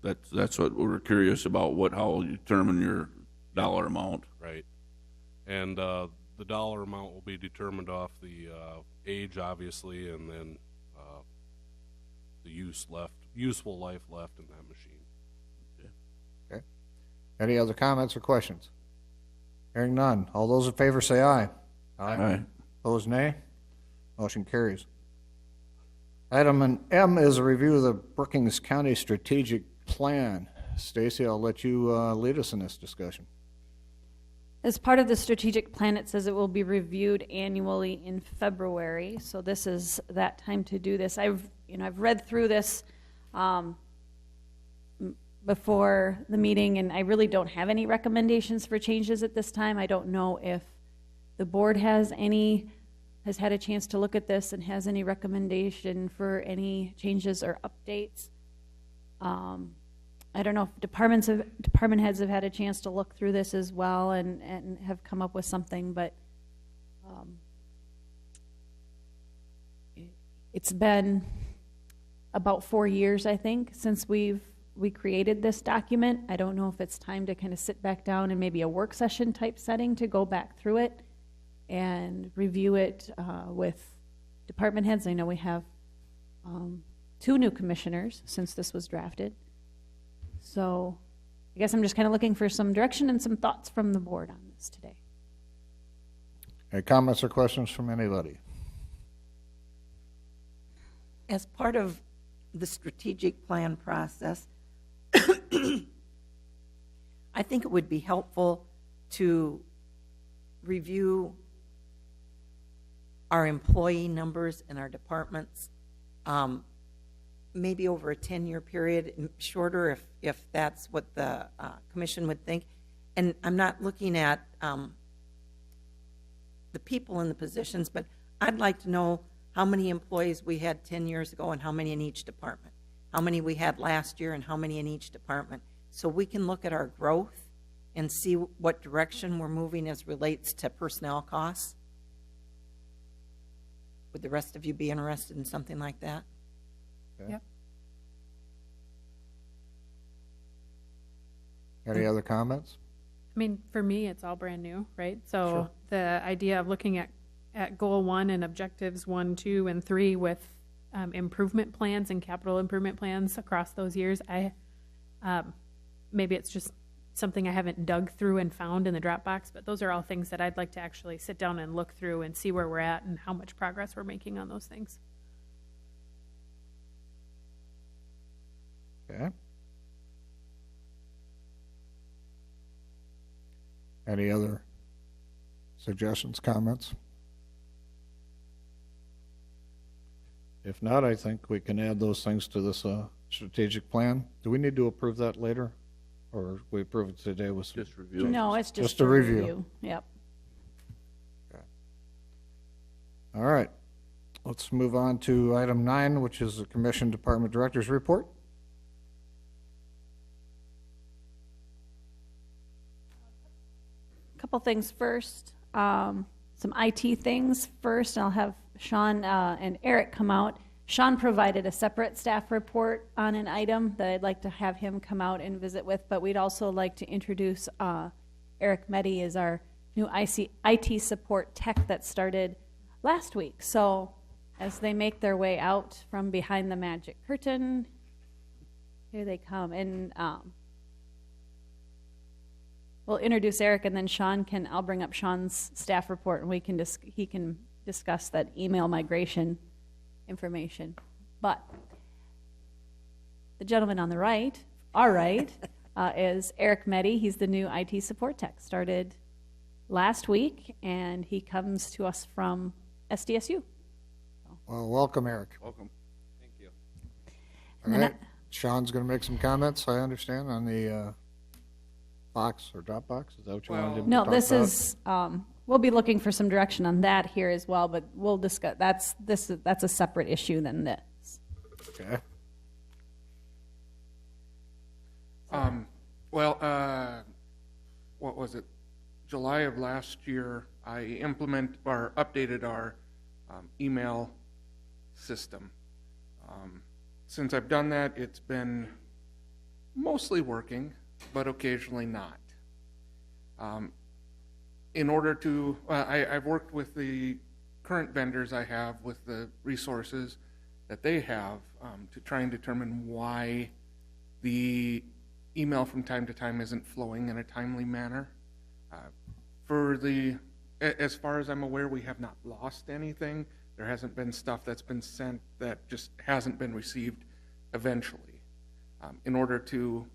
That's what we're curious about. How you determine your dollar amount? Right, and the dollar amount will be determined off the age, obviously, and then the useful life left in that machine. Okay. Any other comments or questions? Hearing none. All those in favor say aye. Aye. Opposed, nay. Motion carries. Item M is a review of the Brookings County Strategic Plan. Stacy, I'll let you lead us in this discussion. As part of the strategic plan, it says it will be reviewed annually in February. So this is that time to do this. I've read through this before the meeting, and I really don't have any recommendations for changes at this time. I don't know if the board has had a chance to look at this and has any recommendation for any changes or updates. I don't know if department heads have had a chance to look through this as well and have come up with something, but it's been about 4 years, I think, since we created this document. I don't know if it's time to kind of sit back down and maybe a work session type setting to go back through it and review it with department heads. I know we have 2 new commissioners since this was drafted. So I guess I'm just kind of looking for some direction and some thoughts from the board on this today. Any comments or questions from anybody? As part of the strategic plan process, I think it would be helpful to review our employee numbers in our departments, maybe over a 10-year period, shorter if that's what the commission would think. And I'm not looking at the people in the positions, but I'd like to know how many employees we had 10 years ago and how many in each department, how many we had last year and how many in each department, so we can look at our growth and see what direction we're moving as relates to personnel costs. Would the rest of you be interested in something like that? Okay. Yep. Any other comments? I mean, for me, it's all brand new, right? So the idea of looking at goal 1 and objectives 1, 2, and 3 with improvement plans and capital improvement plans across those years, maybe it's just something I haven't dug through and found in the Dropbox, but those are all things that I'd like to actually sit down and look through and see where we're at and how much progress we're making on those things. Okay. Any other suggestions, comments? If not, I think we can add those things to this strategic plan. Do we need to approve that later? Or we approve it today with some? Just review. No, it's just a a review. review. Yep. All right. Let's move on to item 9, which is the Commission Department Director's Report. Couple things first, some IT things first, and I'll have Sean and Eric come out. Sean provided a separate staff report on an item that I'd like to have him come out and visit with, but we'd also like to introduce Eric Meddy as our new IT support tech that started last week. So as they make their way out from behind the magic curtain, here they come. And we'll introduce Eric, and then I'll bring up Sean's staff report, and he can discuss that email migration information. But the gentleman on the right All right, is Eric Meddy. He's the new IT support tech. Started last week, and he comes to us from SDSU. Well, welcome, Eric. Welcome. All right. Sean's going to make some comments, I understand, on the box or Dropbox. Is that what you wanted to No, talk this about? is, we'll be looking for some direction on that here as well, but we'll discuss, that's a separate issue than this. Okay. What was it? July of last year, I updated our email system. Since I've done that, it's been mostly working, but occasionally not. In order to, I've worked with the current vendors I have with the resources that they have to try and determine why the email from time to time isn't flowing in a timely manner. As far as I'm aware, we have not lost anything. There hasn't been stuff that's been sent that just hasn't been received eventually. In order to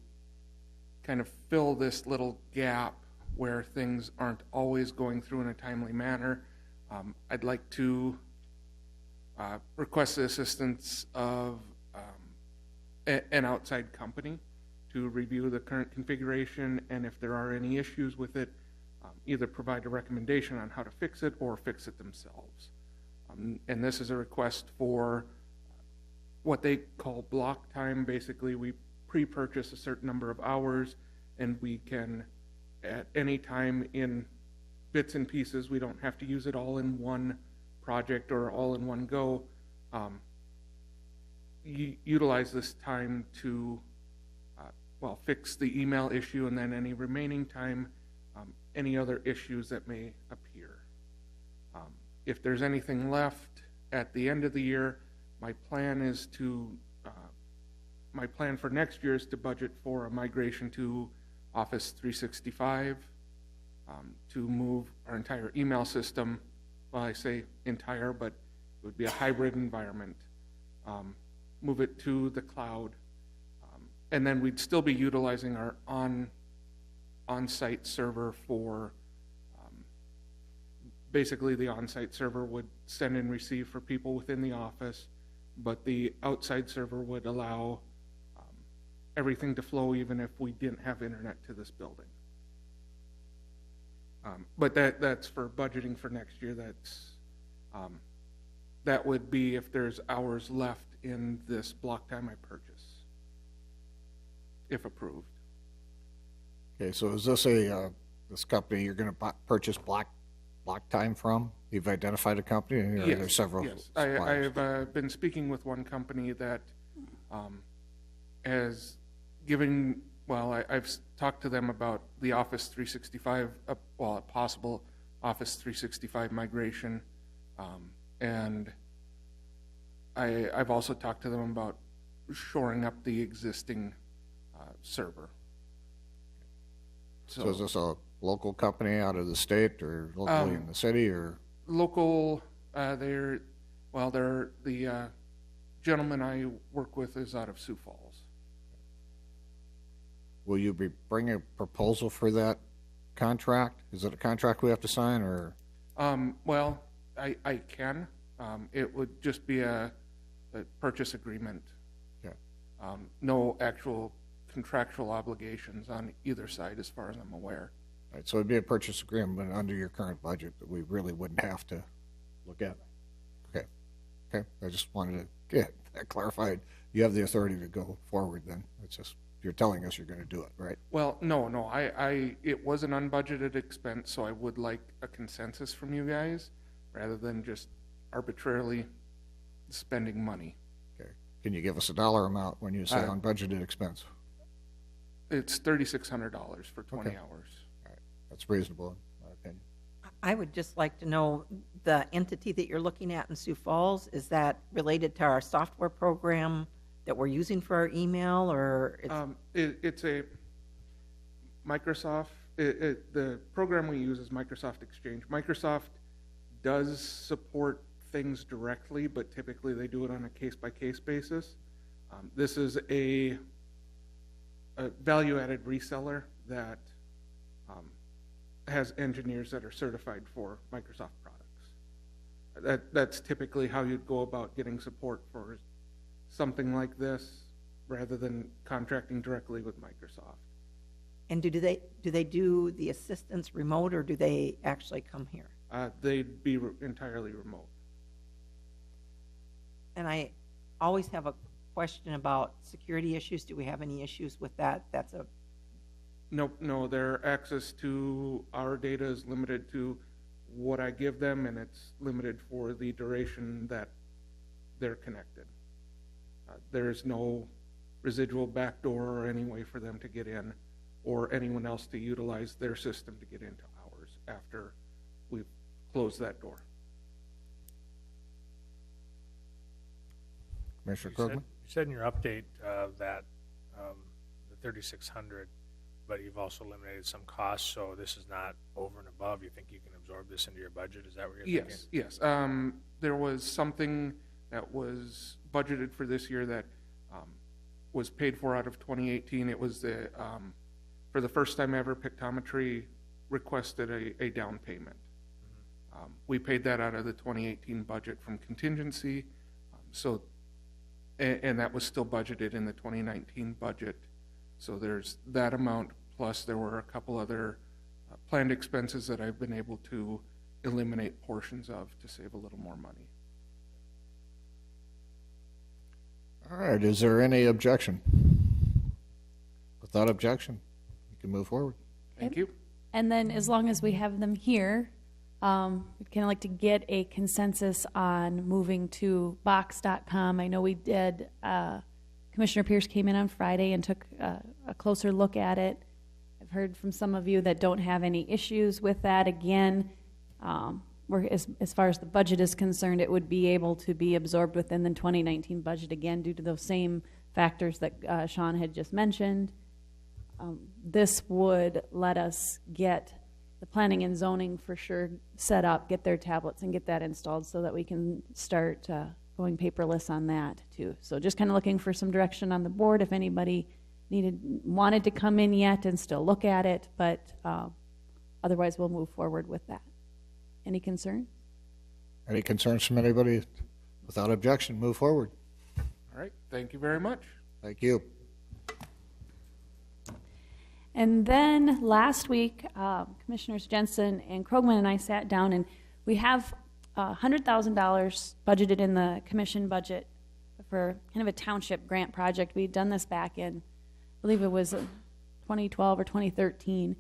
kind of fill this little gap where things aren't always going through in a timely manner, I'd like to request the assistance of an outside company to review the current configuration, and if there are any issues with it, either provide a recommendation on how to fix it or fix it themselves. And this is a request for what they call block time. Basically, we pre-purchase a certain number of hours, and we can, at any time in bits and pieces, we don't have to use it all in one project or all in one go, utilize this time to fix the email issue, and then any remaining time, any other issues that may appear. If there's anything left at the end of the year, my plan for next year is to budget for a migration to Office 365, to move our entire email system. Well, I say entire, but it would be a hybrid environment. Move it to the cloud, and then we'd still be utilizing our on-site server for, basically the on-site server would send and receive for people within the office, but the outside server would allow everything to flow even if we didn't have internet to this building. But that's for budgeting for next year. That would be if there's hours left in this block time I purchase, if approved. Okay, so is this this company you're going to purchase block time from? You've identified a company, or are there several suppliers? I've been speaking with one company that has given, I've talked to them about the Office 365, a possible Office 365 migration, and I've also talked to them about shoring up the existing server. So is this a local company out of the state or locally in the city, or? Local, the gentleman I work with is out of Sioux Falls. Will you be bringing a proposal for that contract? Is it a contract we have to sign, or? I can. It would just be a purchase agreement. Okay. No actual contractual obligations on either side, as far as I'm aware. Right, so it'd be a purchase agreement under your current budget that we really wouldn't have to look at. Okay. Okay. I just wanted to get that clarified. You have the authority to go forward then. It's just, you're telling us you're going to do it, right? Well, no. It was an unbudgeted expense, so I would like a consensus from you guys rather than just arbitrarily spending money. Okay. Can you give us a dollar amount when you say unbudgeted expense? It's $3,600 for 20 hours. All right. That's reasonable, in my opinion. I would just like to know, the entity that you're looking at in Sioux Falls, is that related to our software program that we're using for our email, or? It's a Microsoft, the program we use is Microsoft Exchange. Microsoft does support things directly, but typically they do it on a case-by-case basis. This is a value-added reseller that has engineers that are certified for Microsoft products. That's typically how you'd go about getting support for something like this, rather than contracting directly with Microsoft. And do they do the assistance remote, or do they actually come here? They'd be entirely remote. And I always have a question about security issues. Do we have any issues with that? That's a Nope, no, their access to our data is limited to what I give them, and it's limited for the duration that they're connected. There is no residual backdoor or any way for them to get in, or anyone else to utilize their system to get into ours after we've closed that door. Commissioner You Krugman? said in your update that the 3,600, but you've also eliminated some costs, so this is not over and above. You think you can absorb this into your budget? Is that what you're thinking? Yes. There was something that was budgeted for this year that was paid for out of 2018. It was the for the first time ever, Pictometry requested a down payment. We paid that out of the 2018 budget from contingency, and that was still budgeted in the 2019 budget. So there's that amount, plus there were a couple other planned expenses that I've been able to eliminate portions of to save a little more money. All right, is there any objection? Without objection, you can move forward. Thank you. And then as long as we have them here, we'd kind of like to get a consensus on moving to box.com. I know we did, Commissioner Pierce came in on Friday and took a closer look at it. I've heard from some of you that don't have any issues with that. Again, as far as the budget is concerned, it would be able to be absorbed within the 2019 budget, again, due to those same factors that Sean had just mentioned. This would let us get the planning and zoning for sure set up, get their tablets and get that installed so that we can start going paperless on that too. So just kind of looking for some direction on the board if anybody wanted to come in yet and still look at it, but otherwise we'll move forward with that. Any concerns? Any concerns from anybody? Without objection, move forward. All right, thank you very much. Thank you. And then last week, Commissioners Jensen and Krogman and I sat down, and we have $100,000 budgeted in the commission budget for kind of a township grant project. We'd done this back in, I believe it was 2012 or 2013.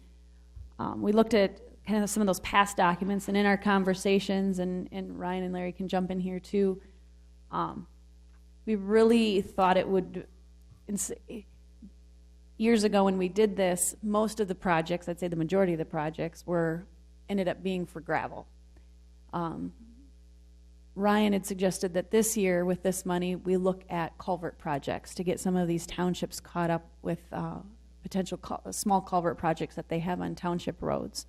We looked at kind of some of those past documents, and in our conversations, and Ryan and Larry can jump in here too, we really thought it would, years ago when we did this, most of the projects, I'd say the majority of the projects, ended up being for gravel. Ryan had suggested that this year, with this money, we look at culvert projects to get some of these townships caught up with potential small culvert projects that they have on township roads.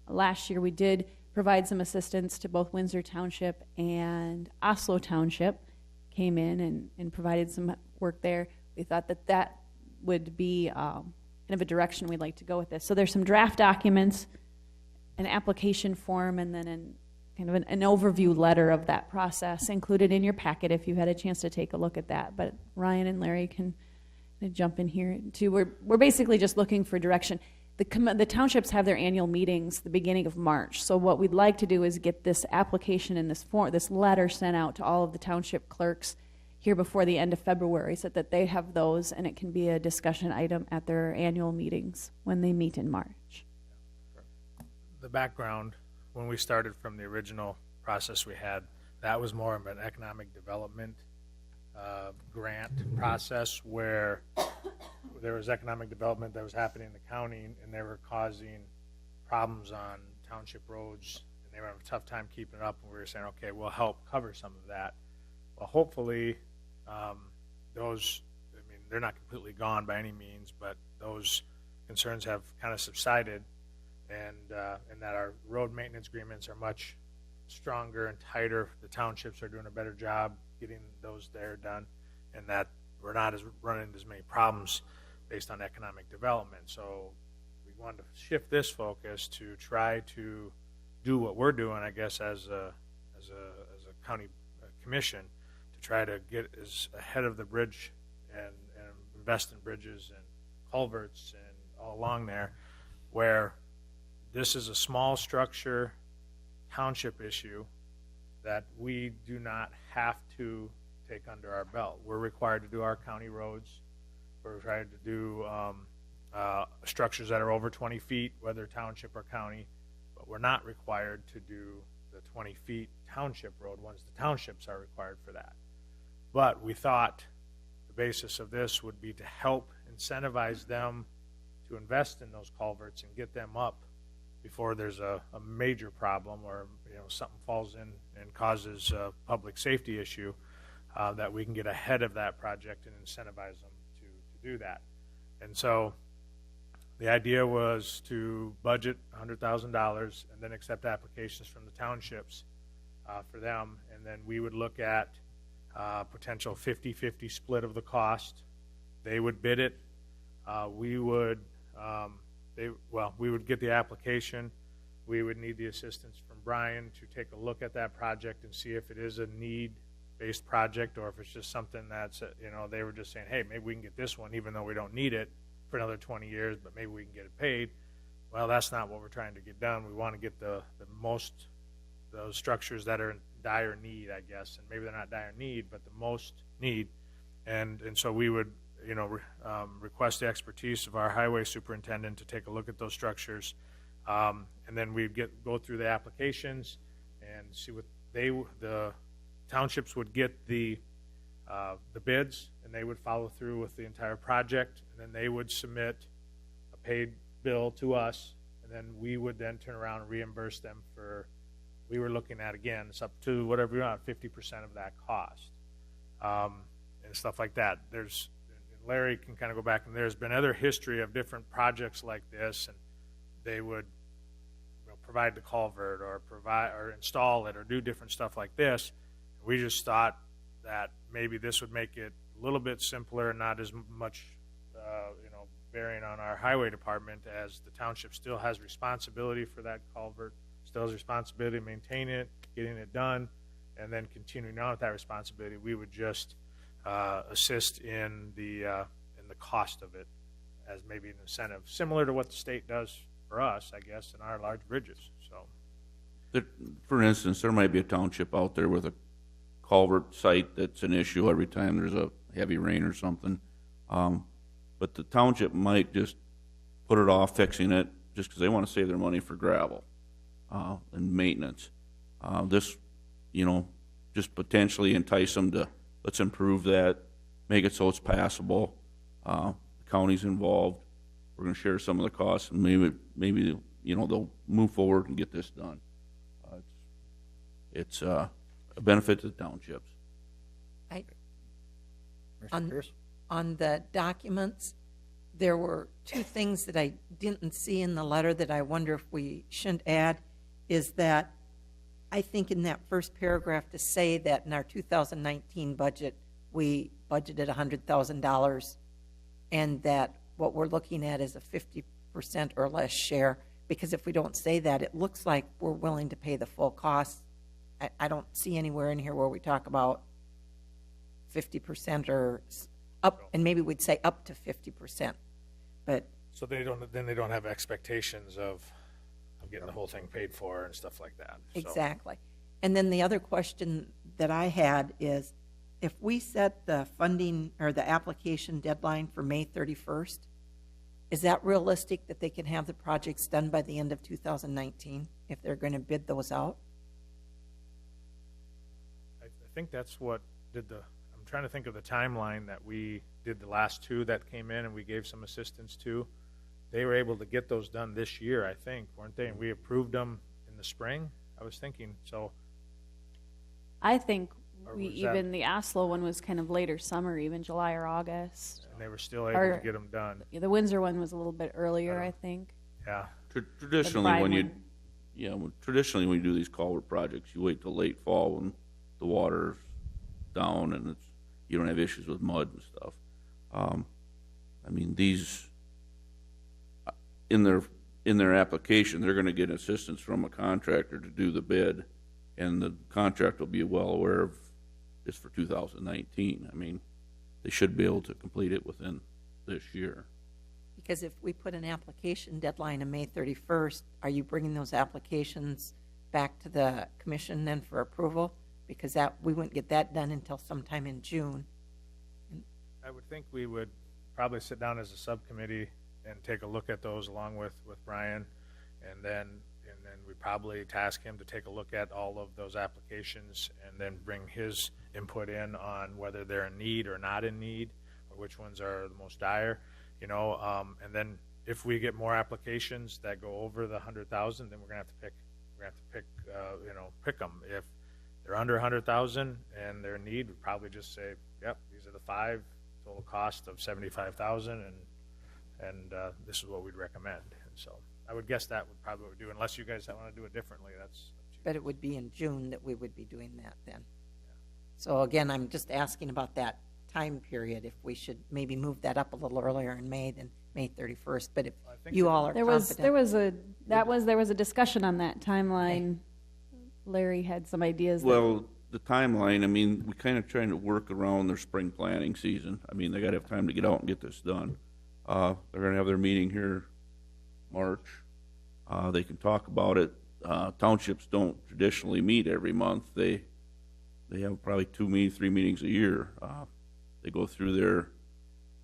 Last year, we did provide some assistance to both Windsor Township and Oslo Township, came in and provided some work there. We thought that would be kind of a direction we'd like to go with this. So there's some draft documents, an application form, and then kind of an overview letter of that process included in your packet if you had a chance to take a look at that. But Ryan and Larry can jump in here too. We're basically just looking for direction. The townships have their annual meetings the beginning of March. So what we'd like to do is get this application and this letter sent out to all of the township clerks here before the end of February so that they have those and it can be a discussion item at their annual meetings when they meet in March. The background, when we started from the original process we had, that was more of an economic development grant process where there was economic development that was happening in the county and they were causing problems on township roads and they were having a tough time keeping it up, and we were saying, okay, we'll help cover some of that. Well, hopefully those, I mean, they're not completely gone by any means, but those concerns have kind of subsided, and that our road maintenance agreements are much stronger and tighter. The townships are doing a better job getting those there done, and that we're not running into as many problems. based on economic development. So we wanted to shift this focus to try to do what we're doing, I guess, as a county commission, to try to get as ahead of the bridge and invest in bridges and culverts and all along there, where this is a small structure township issue that we do not have to take under our belt. We're required to do our county roads. We're required to do structures that are over 20 feet, whether township or county, but we're not required to do the 20 feet township road ones. The townships are required for that. But we thought the basis of this would be to help incentivize them to invest in those culverts and get them up before there's a major problem, or something falls in and causes a public safety issue, that we can get ahead of that project and incentivize them to do that. And so the idea was to budget $100,000 and then accept applications from the townships for them, and then we would look at potential 50-50 split of the cost. They would bid it. We would get the application. We would need the assistance from Brian to take a look at that project and see if it is a need-based project, or if it's just something that's, they were just saying, hey, maybe we can get this one even though we don't need it for another 20 years, but maybe we can get it paid. Well, that's not what we're trying to get done. We want to get those structures that are in dire need, I guess, and maybe they're not dire need, but the most need. And so we would request the expertise of our highway superintendent to take a look at those structures, and then we'd go through the applications and see what the townships would get the bids, and they would follow through with the entire project, and then they would submit a paid bill to us, and then we would then turn around and reimburse them for, we were looking at, again, it's up to whatever you want, 50% of that cost, and stuff like that. Larry can kind of go back, and there's been other history of different projects like this, and they would provide the culvert or install it or do different stuff like this. We just thought that maybe this would make it a little bit simpler and not as much bearing on our highway department, as the township still has responsibility for that culvert, still has responsibility to maintain it, getting it done, and then continuing on with that responsibility. We would just assist in the cost of it as maybe an incentive, similar to what the state does for us, I guess, in our large bridges. So, for instance, there might be a township out there with a culvert site that's an issue every time there's a heavy rain or something, but the township might just put it off fixing it just because they want to save their money for gravel and maintenance. This, just potentially entice them to, let's improve that, make it so it's passable. The county's involved. We're going to share some of the costs, and maybe they'll move forward and get this done. It's a benefit to the townships. On the documents, there were two things that I didn't see in the letter that I wonder if we shouldn't add, is that I think in that first paragraph to say that in our 2019 budget, we budgeted $100,000, and that what we're looking at is a 50% or less share, because if we don't say that, it looks like we're willing to pay the full cost. I don't see anywhere in here where we talk about 50% or up, and maybe we'd say up to 50%. But so they don't have expectations of getting the whole thing paid for and stuff like that. Exactly. And then the other question that I had is, if we set the funding or the application deadline for May 31st, is that realistic that they can have the projects done by the end of 2019 if they're going to bid those out? I think that's what I'm trying to think of the timeline that we did the last two that came in and we gave some assistance to. They were able to get those done this year, I think, weren't they? And we approved them in the spring, I was thinking. So I think the Oslo one was kind of later summer, even July or August. And they were still able to get them done. The Windsor one was a little bit earlier, I think. Yeah. Traditionally, when you do these culvert projects, you wait till late fall when the water's down and you don't have issues with mud and stuff. I mean, these, in their application, they're gonna get assistance from a contractor to do the bid, and the contractor will be well aware of it's for 2019. I mean, they should be able to complete it within this year. Because if we put an application deadline of May 31st, are you bringing those applications back to the commission then for approval? Because we wouldn't get that done until sometime in June. I would think we would probably sit down as a subcommittee and take a look at those along with Brian, and then we probably task him to take a look at all of those applications and then bring his input in on whether they're in need or not in need, or which ones are the most dire, and then if we get more applications that go over the 100,000, then we're gonna have to pick them. If they're under 100,000 and they're in need, we'd probably just say, yep, these are the 5, total cost of 75,000, and this is what we'd recommend. And so I would guess that would probably do, unless you guys want to do it differently. That's up to you. But it would be in June that we would be doing that then. So again, I'm just asking about that time period, if we should maybe move that up a little earlier in May than May 31st. But if you all are confident. There was a discussion on that timeline. Larry had some ideas. Well, the timeline, I mean, we kind of trying to work around their spring planting season. I mean, they gotta have time to get out and get this done. They're gonna have their meeting here March. They can talk about it. Townships don't traditionally meet every month. They have probably 3 meetings a year. They go through their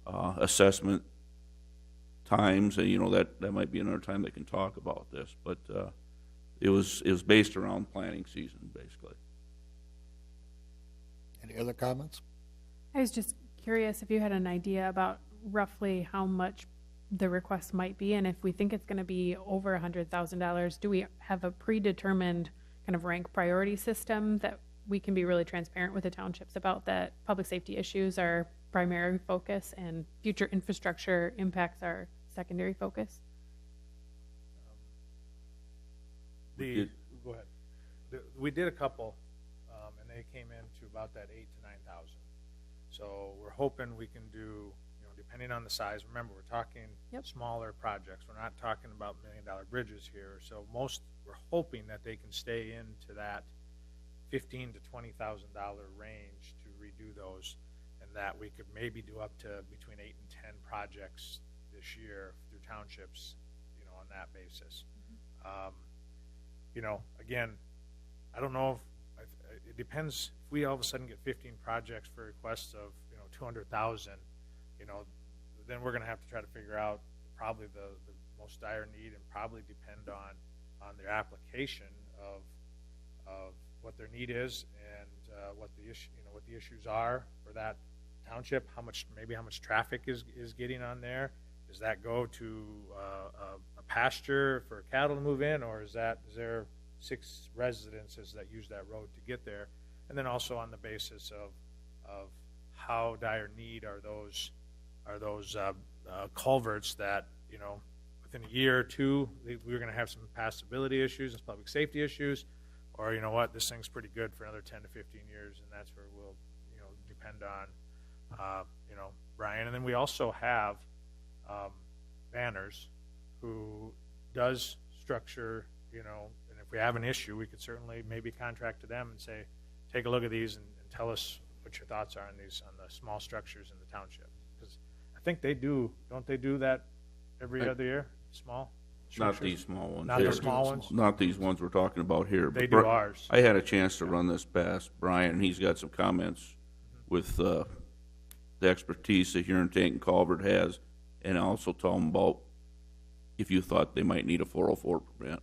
assessment times, and that might be another time they can talk about this. But it was based around planting season, basically. Any other comments? I was just curious if you had an idea about roughly how much the request might be, and if we think it's going to be over $100,000, do we have a predetermined kind of rank priority system that we can be really transparent with the townships about, that public safety issues are primary focus and future infrastructure impacts are secondary focus? Go ahead. We did a couple, and they came in to about that 8,000 to 9,000. So we're hoping we can do, depending on the size. Remember, we're talking smaller projects. We're not talking about $1 million bridges here. So we're hoping that they can stay into that $15,000 to $20,000 range to redo those, and that we could maybe do up to between 8 and 10 projects this year through townships, on that basis. Again, I don't know if it depends. If we all of a sudden get 15 projects for requests of 200,000, then we're going to have to try to figure out probably the most dire need, and probably depend on their application of what their need is, and what the issues are for that township. How much traffic is getting on there? Does that go to a pasture for cattle to move in, or is there 6 residences that use that road to get there? And then also on the basis of how dire need are those culverts that within a year or two we're going to have some passability issues and public safety issues, or this thing's pretty good for another 10 to 15 years, and that's where we'll depend on Brian. And then we also have Banners, who does structure, and if we have an issue, we could certainly maybe contract to them and say, take a look at these and tell us what your thoughts are on the small structures in the township. Because I think don't they do that every other year? Small structures? Not these small ones. Not the small ones? Not these ones we're talking about here. They But do ours. I had a chance to run this past Brian, and he's got some comments with the expertise that Huron Tank and Culvert has, and I also tell them about if you thought they might need a 404 permit.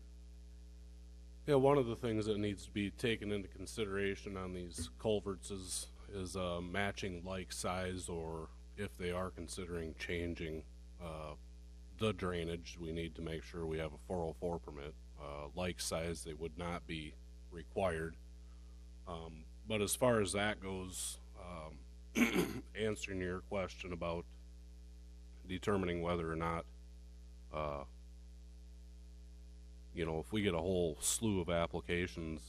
Yeah, one of the things that needs to be taken into consideration on these culverts is matching like size, or if they are considering changing the drainage, we need to make sure we have a 404 permit. Like size, they would not be required. But as far as that goes, answering your question about determining whether or not, if we get a whole slew of applications,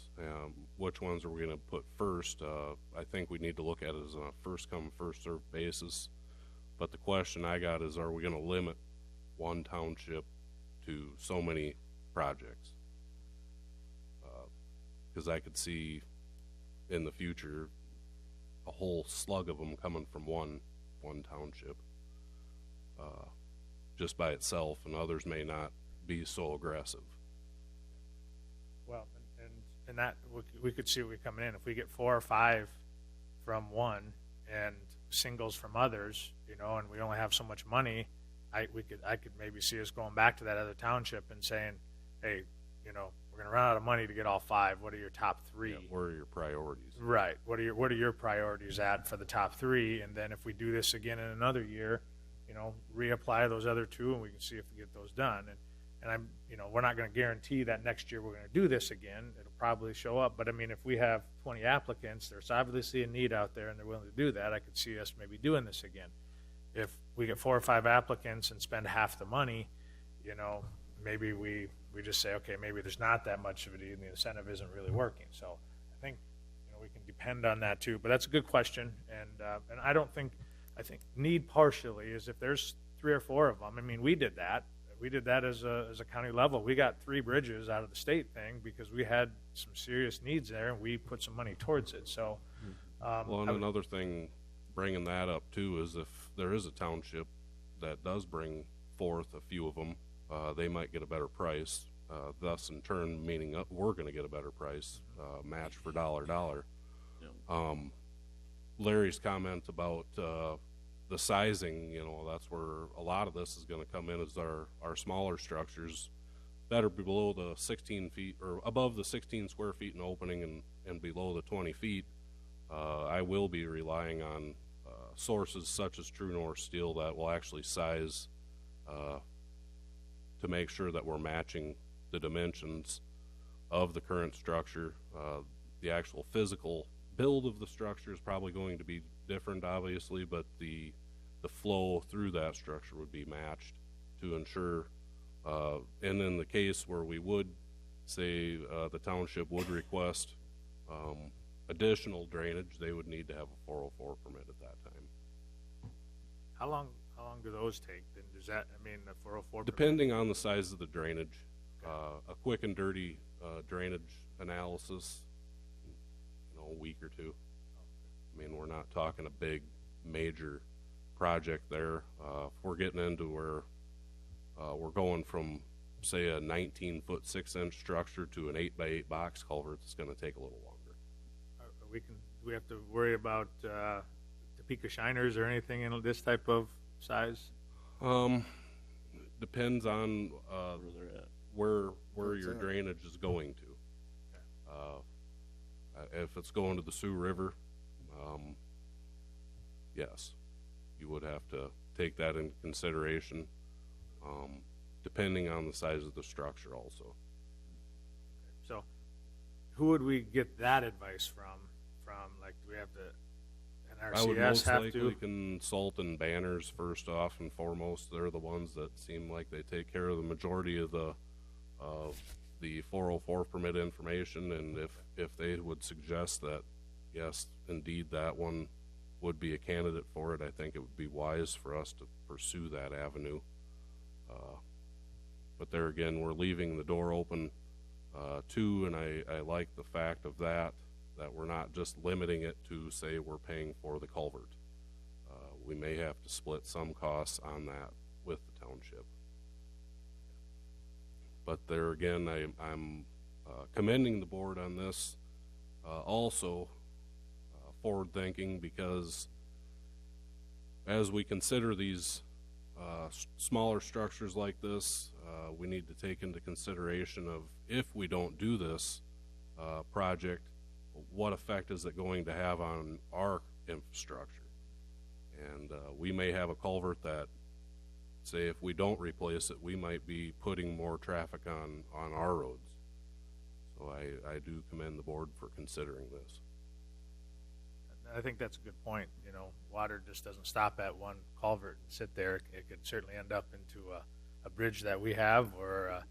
which ones are we going to put first? I think we need to look at it as a first come, first served basis. But the question I got is, are we gonna limit one township to so many projects? Because I could see in the future a whole slug of them coming from one township just by itself, and others may not be so aggressive. Well, and that, we could see what coming in. If we get 4 or 5 from one and singles from others, you know, and we only have so much money, I could maybe see us going back to that other township and saying, hey, you know, we're going to run out of money to get all 5. What are your top 3? Yeah, where are your priorities? Right. What are your priorities at for the top 3? And then if we do this again in another year, you know, reapply those other 2, and we can see if we get those done. And I'm, you know, we're not going to guarantee that next year we're going to do this again. It'll probably show up. But I mean, if we have 20 applicants, there's obviously a need out there, and they're willing to do that. I could see us maybe doing this again. If we get 4 or 5 applicants and spend half the money, you know, maybe we just say, okay, maybe there's not that much of it, and the incentive isn't really working. So I think, you know, we can depend on that too. But that's a good question, and I think need partially is if there's 3 or 4 of them. I mean, we did that. We did that as a county level. We got 3 bridges out of the state thing because we had some serious needs there, and we put some money towards it. So, well, and another thing, bringing that up too, is if there is a township that does bring forth a few of them, they might get a better price. Thus, in turn, meaning we're going to get a better price, match for dollar. Larry's comment about the sizing, you know, that's where a lot of this is going to come in, is our smaller structures better be below the 16 feet or above the 16 square feet in opening and below the 20 feet. I will be relying on sources such as True North Steel that will actually size to make sure that we're matching the dimensions of the current structure. The actual physical build of the structure is probably going to be different, obviously, but the flow through that structure would be matched to ensure, and in the case where we would say the township would request additional drainage, they would need to have a 404 permit at that time. how long do those take? Then does that, I mean, the 404 Depending on the size of the drainage, a quick and dirty drainage analysis, you know, a week or 2. I mean, we're not talking a big major project there. If we're getting into where we're going from, say, a 19-foot 6-inch structure to an 8x8 box culvert, it's going to take a little longer. Do we have to worry about Topeka shiners or anything in this type of size? Depends on where your drainage is going to. If it's going to the Sioux River, yes, you would have to take that into consideration, depending on the size of the structure also. So who would we get that advice from? Like, do we have to, an I would RCS most have likely to? consult in Banners first off and foremost. They're the ones that seem like they take care of the majority of the 404 permit information, and if they would suggest that, yes, indeed, that one would be a candidate for it, I think it would be wise for us to pursue that avenue. But there again, we're leaving the door open too, and I like the fact of that we're not just limiting it to, say, we're paying for the culvert. We may have to split some costs on that with the township. But there again, I'm commending the board on this. Also, forward thinking, because as we consider these smaller structures like this, we need to take into consideration of, if we don't do this project, what effect is it going to have on our infrastructure? And we may have a culvert that, say, if we don't replace it, we might be putting more traffic on our roads. So I do commend the board for considering this. I think that's a good point. You know, water just doesn't stop at one culvert and sit there. It could certainly end up into a bridge that we have, or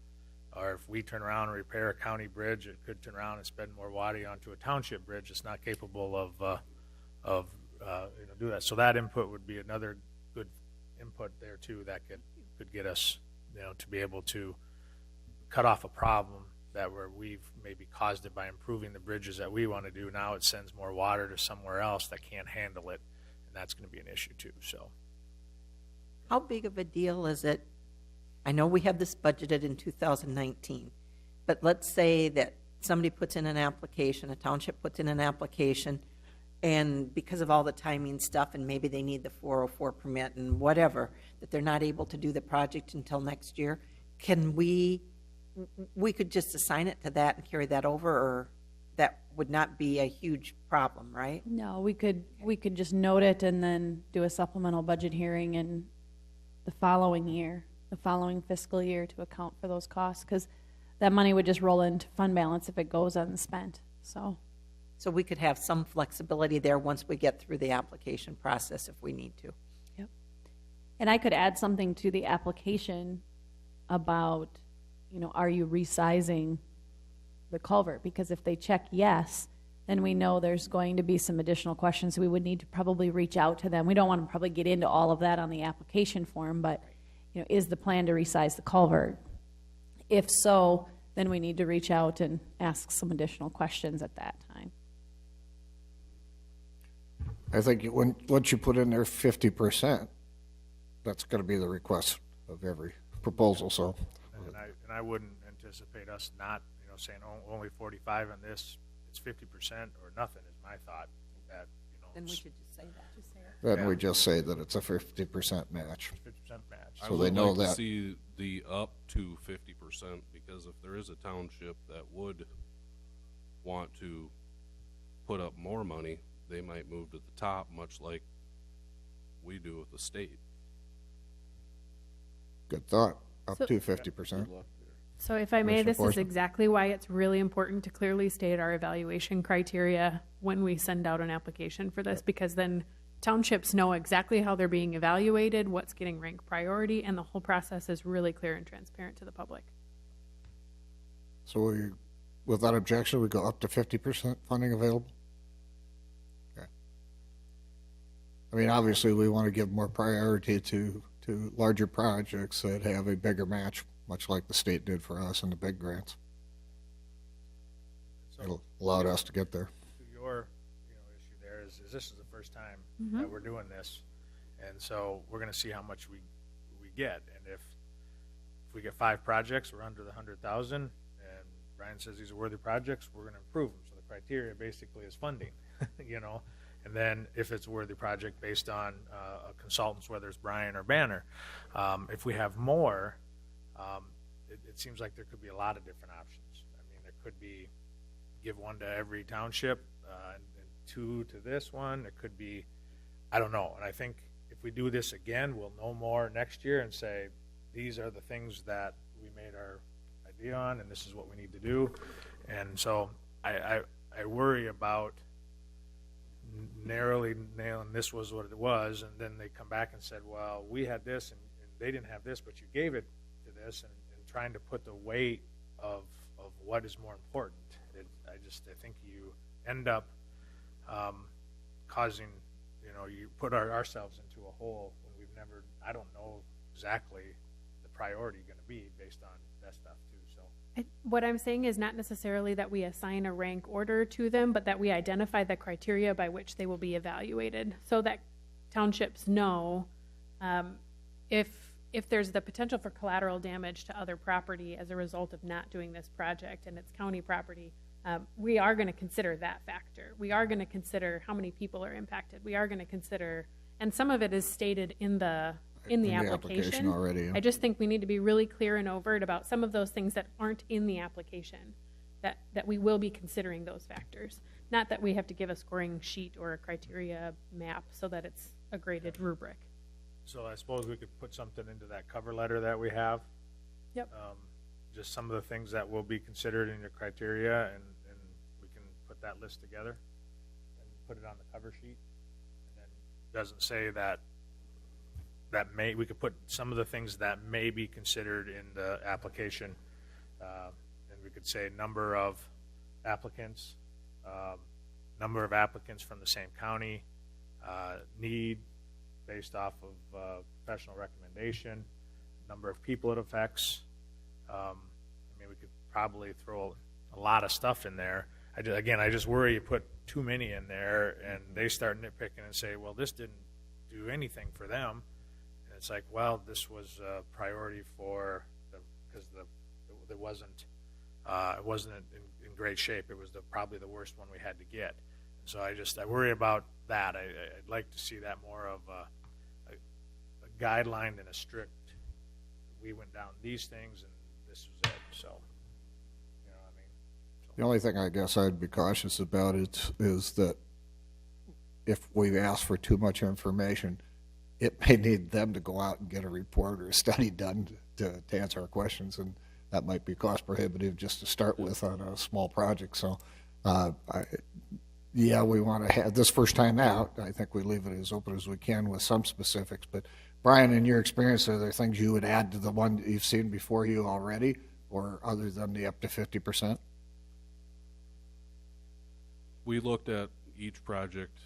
if we turn around and repair a county bridge, it could turn around and spend more water onto a township bridge that's not capable of do that. So that input would be another good input there too that could get us, to be able to cut off a problem that we've maybe caused it by improving the bridges that we want to do. Now it sends more water to somewhere else that can't handle it, and that's going to be an issue too. So, How big of a deal is it? I know we have this budgeted in 2019, but let's say that somebody puts in an application, a township puts in an application, and because of all the timing stuff, and maybe they need the 404 permit and whatever, that they're not able to do the project until next year. Can we could just assign it to that and carry that over, or that would not be a huge problem, right? No, we could just note it and then do a supplemental budget hearing in the following year, the following fiscal year, to account for those costs, because that money would just roll into fund balance if it goes unspent. So we could have some flexibility there once we get through the application process if we need to. Yep. And I could add something to the application about, are you resizing the culvert? Because if they check yes, then we know there's going to be some additional questions. We would need to probably reach out to them. We don't want to probably get into all of that on the application form, but is the plan to resize the culvert? If so, then we need to reach out and ask some additional questions at that time. I think once you put in there 50%, that's going to be the request of every proposal, so. and I wouldn't anticipate us not, saying only 45 on this, it's 50% or nothing is my thought. That, Then we should just say that. Then we just say that it's a 50% match. 50% match. So they know I would like that. to see the up to 50%, because if there is a township that would want to put up more money, they might move to the top, much like we do with the state. Good thought, up So- to 50%. So if I may, this is Commissioner exactly why it's really important to clearly state our evaluation criteria when we send out an application for this, because then townships know exactly how they're being evaluated, what's getting ranked priority, and the whole process is really clear and transparent to the public. So without objection, we go up to 50% funding available? Okay. I mean, obviously, we want to give more priority to larger projects that have a bigger match, much like the state did for us in the big grants. It allowed us to get there. To your issue there is this is the first time that we're doing this, and so we're going to see how much we get, and if we get 5 projects, we're under the 100,000, and Brian says these are worthy projects, we're going to improve them. So the criteria basically is funding, and then if it's a worthy project based on consultants, whether it's Brian or Banner, if we have more. It seems like there could be a lot of different options. I mean, there could be give 1 to every township and 2 to this one. It could be, I don't know. And I think if we do this again, we'll know more next year and say, these are the things that we made our idea on, and this is what we need to do. And so I worry about narrowly nailing this was what it was, and then they come back and said, well, we had this, and they didn't have this, but you gave it to this, and trying to put the weight of what is more important. I think you end up causing, you put ourselves into a hole when we've never, I don't know exactly the priority going to be based on that stuff too. So What I'm saying is not necessarily that we assign a rank order to them, but that we identify the criteria by which they will be evaluated, so that townships know if there's the potential for collateral damage to other property as a result of not doing this project and it's county property, we are going to consider that factor. We are going to consider how many people are impacted. We are going to consider, and some of it is stated in the application already. Yeah. I just think we need to be really clear and overt about some of those things that aren't in the application, that we will be considering those factors. Not that we have to give a scoring sheet or a criteria map so that it's a graded rubric. So I suppose we could put something into that cover letter that we have. Yep. Just some of the things that will be considered in your criteria, and we can put that list together and put it on the cover sheet. And then it doesn't say that we could put some of the things that may be considered in the application, and we could say number of applicants from the same county, need, based off of professional recommendation, number of people it affects. I mean, we could probably throw a lot of stuff in there. I just worry you put too many in there and they start nitpicking and say, well, this didn't do anything for them. And it's like, well, this was a priority because it wasn't in great shape. It was probably the worst one we had to get. And so I worry about that. I'd like to see that more of a guideline than a strict, we went down these things and this was it. So, you know what I mean? The only thing I guess I'd be cautious about is that if we ask for too much information, it may need them to go out and get a report or a study done to answer our questions, and that might be cost prohibitive just to start with on a small project. So, yeah, we want to have this first time out. I think we leave it as open as we can with some specifics. But Brian, in your experience, are there things you would add to the one that you've seen before you already, or other than the up to 50%? We looked at each project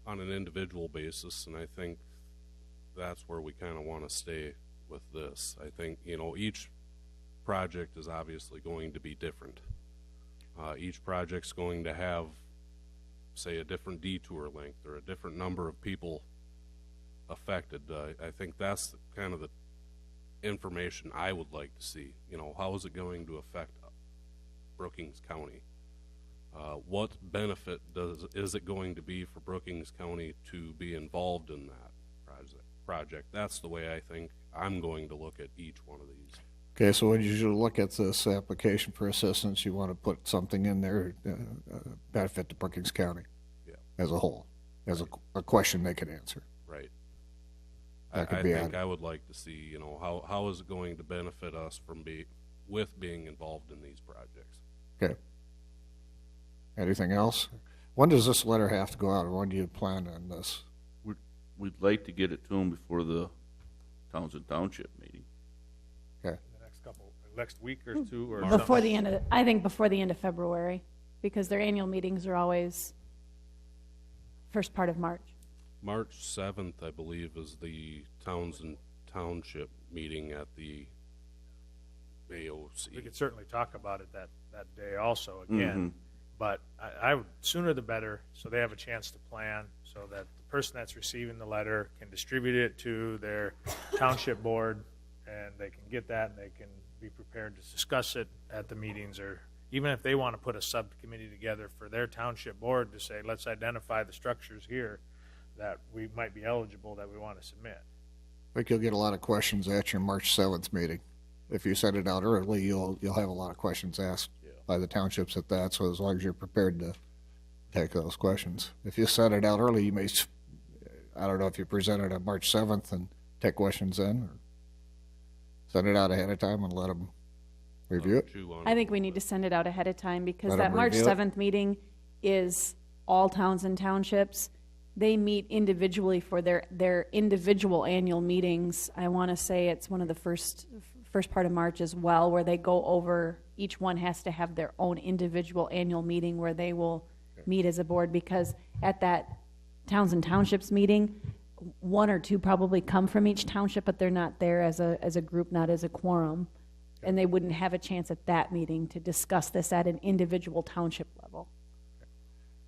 on an individual basis, and I think that's where we kind of want to stay with this. I think, you know, each project is obviously going to be different. Each project's going to have, say, a different detour length or a different number of people affected. I think that's kind of the information I would like to see. You know, how is it going to affect Brookings County? What benefit is it going to be for Brookings County to be involved in that project? That's the way I think I'm going to look at each one of these. Okay, so when you look at this application for assistance, you want to put something in there, benefit to Brookings County as a whole, as a question they can answer. Right. That could I be think added. I would like to see, you know, how is it going to benefit us from being involved in these projects? Okay. Anything else? When does this letter have to go out, or when do you plan on this? We'd like to get it to them before the Townsend Township meeting. Okay. Next week or two, or Before the end of, I think before the end of February, because their annual meetings are always first part of March. March 7th, I believe, is the Townsend Township meeting at the AOC. We could certainly talk about it that day also again, but I would, sooner the better, so they have a chance to plan, so that the person that's receiving the letter can distribute it to their township board, and they can get that, and they can be prepared to discuss it at the meetings, or even if they want to put a subcommittee together for their township board to say, let's identify the structures here that we might be eligible that we want to submit. I think you'll get a lot of questions at your March 7th meeting. If you send it out early, you'll have a lot of questions asked by the townships at that, so as long as you're prepared to take those questions. If you send it out early, you may, I don't know if you present it on March 7th and take questions then, or send it out ahead of time and let them review it. I think we need to send it out ahead of time, because Let that them March review it. 7th meeting is all towns and townships. They meet individually for their individual annual meetings. I want to say it's one of the first part of March as well, where they go over, each one has to have their own individual annual meeting where they will meet as a board, because at that towns and townships meeting, one or two probably come from each township, but they're not there as a group, not as a quorum. And they wouldn't have a chance at that meeting to discuss this at an individual township level.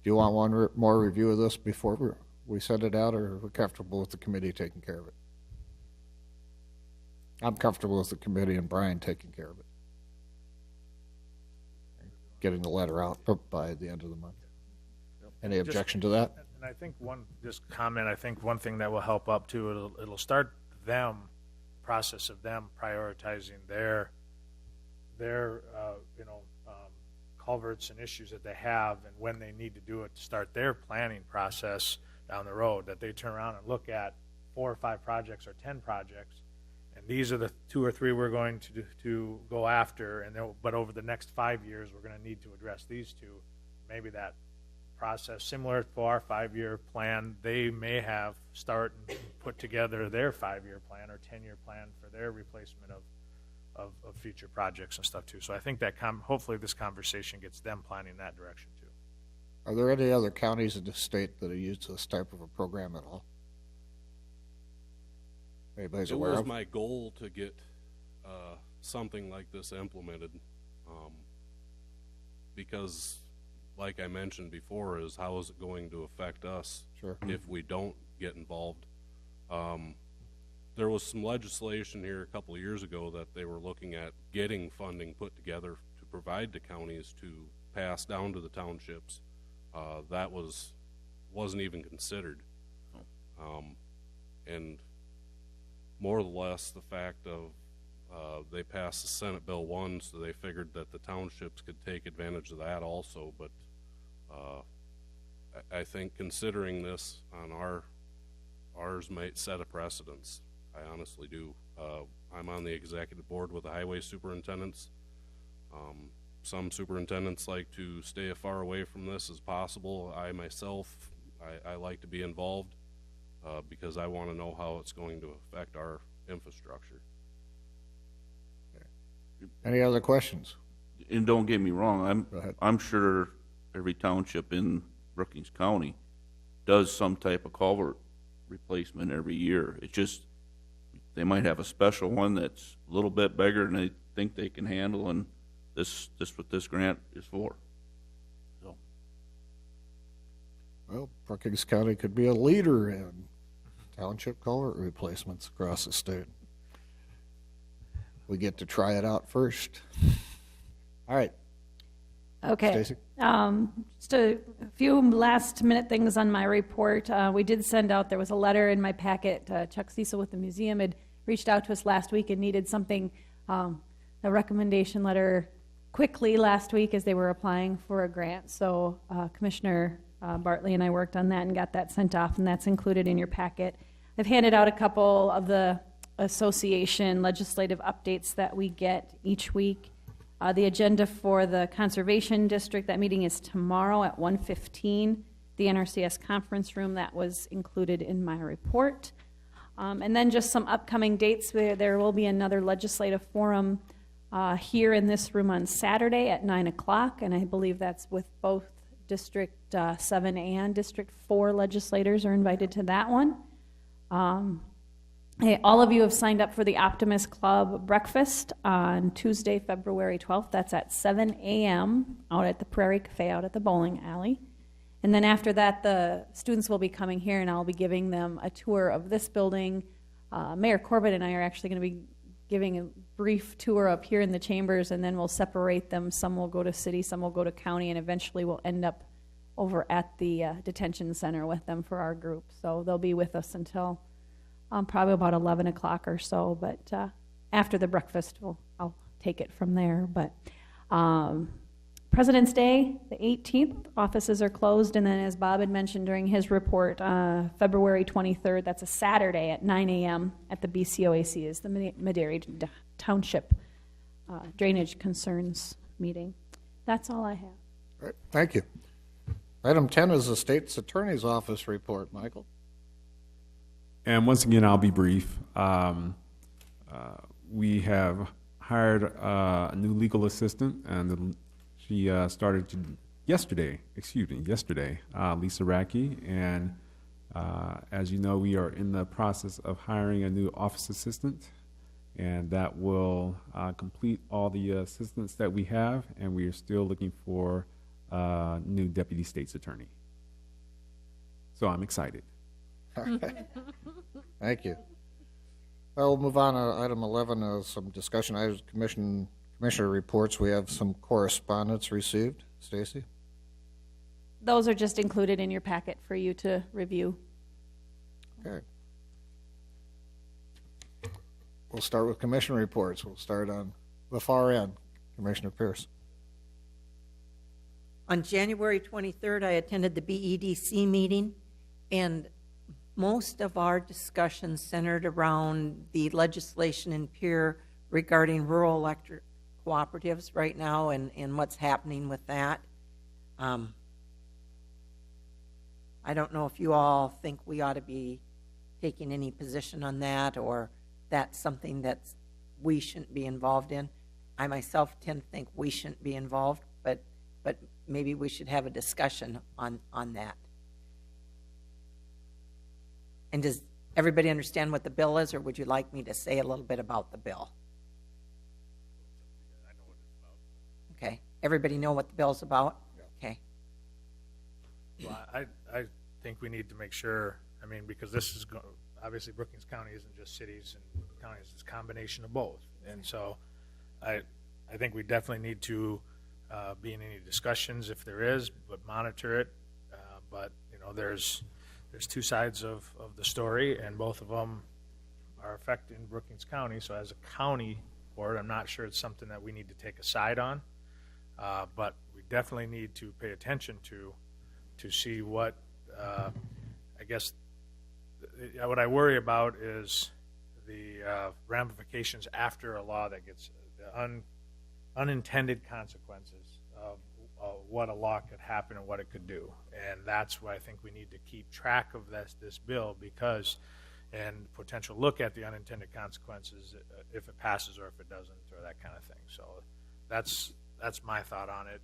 Do you want one more review of this before we send it out, or are we comfortable with the committee taking care of it? I'm comfortable with the committee and Brian taking care of it. Getting the letter out by the end of the month. Any objection to that? And I think I think one thing that will help up too, it'll start process of them prioritizing their culverts and issues that they have, and when they need to do it, to start their planning process down the road, that they turn around and look at 4 or 5 projects or 10 projects, and these are the 2 or 3 we're going to go after, and but over the next 5 years we're going to need to address these 2. Maybe that process, similar to our 5-year plan, they may have start and put together their 5-year plan or 10-year plan for their replacement of future projects and stuff too. So I think that hopefully this conversation gets them planning that direction too. Are there any other counties in the state that have used this type of a program at all? anybody's It aware was of? my goal to get something like this implemented, because, like I mentioned before, is how is it going to affect us if we don't get involved? There was some legislation here a couple of years ago that they were looking at getting funding put together to provide to counties to pass down to the townships. That wasn't even considered. And more or less the fact of they passed the Senate Bill 1, so they figured that the townships could take advantage of that also. But I think considering this on ours might set a precedence. I honestly do. I'm on the executive board with the highway superintendents. Some superintendents like to stay as far away from this as possible. I myself, I like to be involved because I want to know how it's going to affect our infrastructure. Any other questions? And don't get me wrong, Go ahead. I'm sure every township in Brookings County does some type of culvert replacement every year. It's just, they might have a special one that's a little bit bigger than they think they can handle, and this what this grant is for. So, Well, Brookings County could be a leader in township culvert replacements across the state. We get to try it out first. All right. Okay. Stacy? Just a few last minute things on my report. We did send out, there was a letter in my packet. Chuck Cecil with the museum had reached out to us last week and needed something, a recommendation letter quickly last week as they were applying for a grant. So Commissioner Bartley and I worked on that and got that sent off, and that's included in your packet. I've handed out a couple of the association legislative updates that we get each week. The agenda for the Conservation District, that meeting is tomorrow at 1:15, the NRCS conference room. That was included in my report. And then just some upcoming dates. There will be another legislative forum here in this room on Saturday at 9 o'clock, and I believe that's with both District 7 and District 4 legislators are invited to that one. Hey, all of you have signed up for the Optimist Club breakfast on Tuesday, February 12th. That's at 7 a.m. out at the Prairie Cafe out at the bowling alley. And then after that, the students will be coming here, and I'll be giving them a tour of this building. Mayor Corbett and I are actually going to be giving a brief tour up here in the chambers, and then we'll separate them. Some will go to city, some will go to county, and eventually we'll end up over at the detention center with them for our group. So they'll be with us until probably about 11 o'clock or so, but after the breakfast, I'll take it from there. But President's Day, the 18th, offices are closed, and then as Bob had mentioned during his report, February 23rd, that's a Saturday at 9 a.m. at the BCOAC is the Madera Township Drainage Concerns meeting. That's all I have. All right, thank you. Item 10 is the State's Attorney's Office report, Michael. And once again, I'll be brief. We have hired a new legal assistant, and she started yesterday, Lisa Racky. And as you know, we are in the process of hiring a new office assistant, and that will complete all the assistants that we have, and we are still looking for a new deputy state's attorney. So I'm excited. All right. Thank you. Well, we'll move on to item 11, some discussion items, commissioner reports. We have some correspondence received. Stacy? Those are just included in your packet for you to review. Okay. We'll start with commissioner reports. We'll start on the far end. Commissioner Pierce. On January 23rd, I attended the BEDC meeting, and most of our discussion centered around the legislation in Pierre regarding rural electric cooperatives right now and what's happening with that. I don't know if you all think we ought to be taking any position on that, or that's something that we shouldn't be involved in. I myself tend to think we shouldn't be involved, but maybe we should have a discussion on that. And does everybody understand what the bill is, or would you like me to say a little bit about the bill? Okay, everybody know what the bill's about? Okay. Well, I think we need to make sure, I mean, because this is, obviously Brookings County isn't just cities and counties, it's a combination of both. And so I think we definitely need to be in any discussions if there is, but monitor it. But, you know, there's two sides of the story, and both of them are affecting Brookings County. So as a county board, I'm not sure it's something that we need to take a side on. But we definitely need to pay attention to see what, I guess, what I worry about is the ramifications after a law that gets the unintended consequences of what a law could happen and what it could do. And that's why I think we need to keep track of this bill, because, and potential look at the unintended consequences if it passes or if it doesn't, or that kind of thing. So that's my thought on it,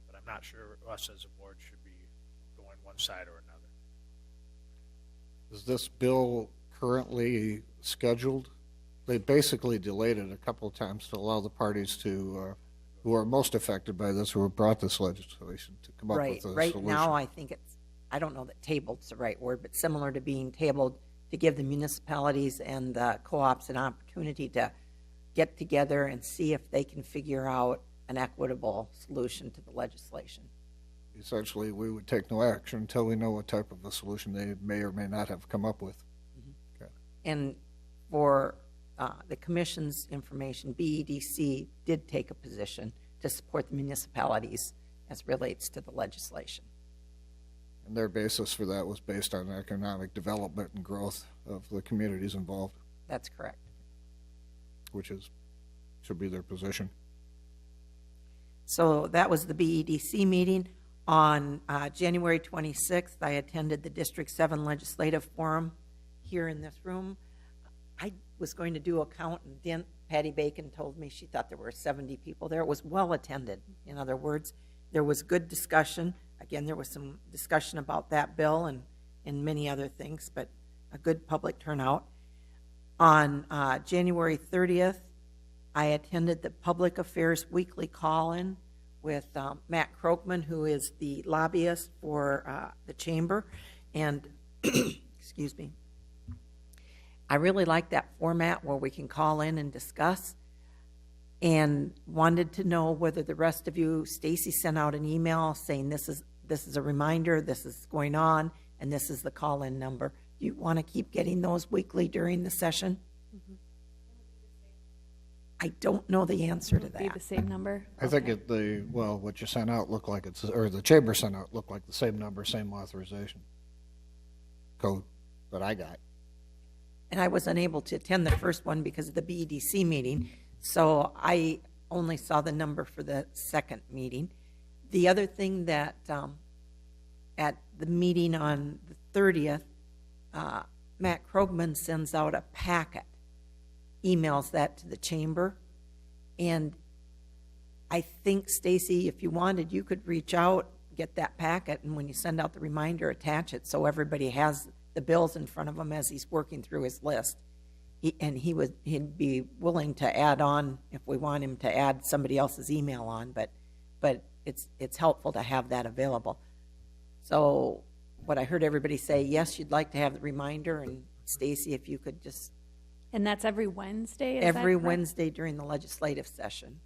but I'm not sure us as a board should be going one side or another. Is this bill currently scheduled? They basically delayed it a couple of times to allow the parties to, who are most affected by this, who have brought this legislation, to come up with a solution. Right now, I think it's, I don't know that tabled's the right word, but similar to being tabled, to give the municipalities and the co-ops an opportunity to get together and see if they can figure out an equitable solution to the legislation. Essentially, we would take no action until we know what type of a solution they may or may not have come up with. Okay. And for the commission's information, BEDC did take a position to support the municipalities as relates to the legislation. And their basis for that was based on economic development and growth of the communities involved, That's correct. which should be their position. So that was the BEDC meeting. On January 26th, I attended the District 7 Legislative Forum here in this room. I was going to do a count, and Patty Bacon told me she thought there were 70 people there. It was well attended. In other words, there was good discussion. Again, there was some discussion about that bill and many other things, but a good public turnout. On January 30th, I attended the Public Affairs Weekly Call-In with Matt Krogman, who is the lobbyist for the chamber. And, excuse me, I really like that format where we can call in and discuss, and wanted to know whether the rest of you, Stacy sent out an email saying this is a reminder, this is going on, and this is the call-in number. Do you want to keep getting those weekly during the session? Mm-hmm. I don't know the answer to Would it be that. the same number? I think what you sent out looked like or the chamber sent out looked like the same number, same authorization code that I got. And I was unable to attend the first one because of the BEDC meeting, so I only saw the number for the second meeting. The other thing that at the meeting on the 30th, Matt Krogman sends out a packet, emails that to the chamber, and I think, Stacy, if you wanted, you could reach out, get that packet, and when you send out the reminder, attach it so everybody has the bills in front of him as he's working through his list. He'd be willing to add on if we want him to add somebody else's email on, but it's helpful to have that available. So what I heard everybody say, yes, you'd like to have the reminder, and Stacy, if you could just And that's every Wednesday? Is that every correct? Wednesday during the legislative session.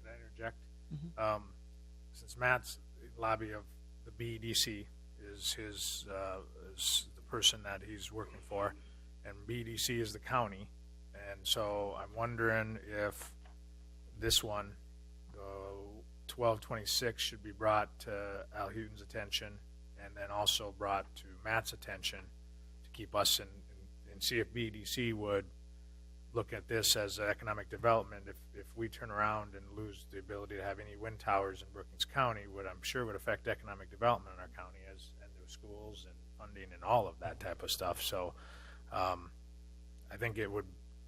Could I interject? Since Matt's lobby of the BEDC is is the person that he's working for, and BEDC is the county, and so I'm wondering if this one, 1226, should be brought to Al Houghton's attention, and then also brought to Matt's attention to keep us in and see if BEDC would look at this as economic development. If we turn around and lose the ability to have any wind towers in Brookings County, I'm sure would affect economic development in our county, and the schools and funding and all of that type of stuff. So I think it would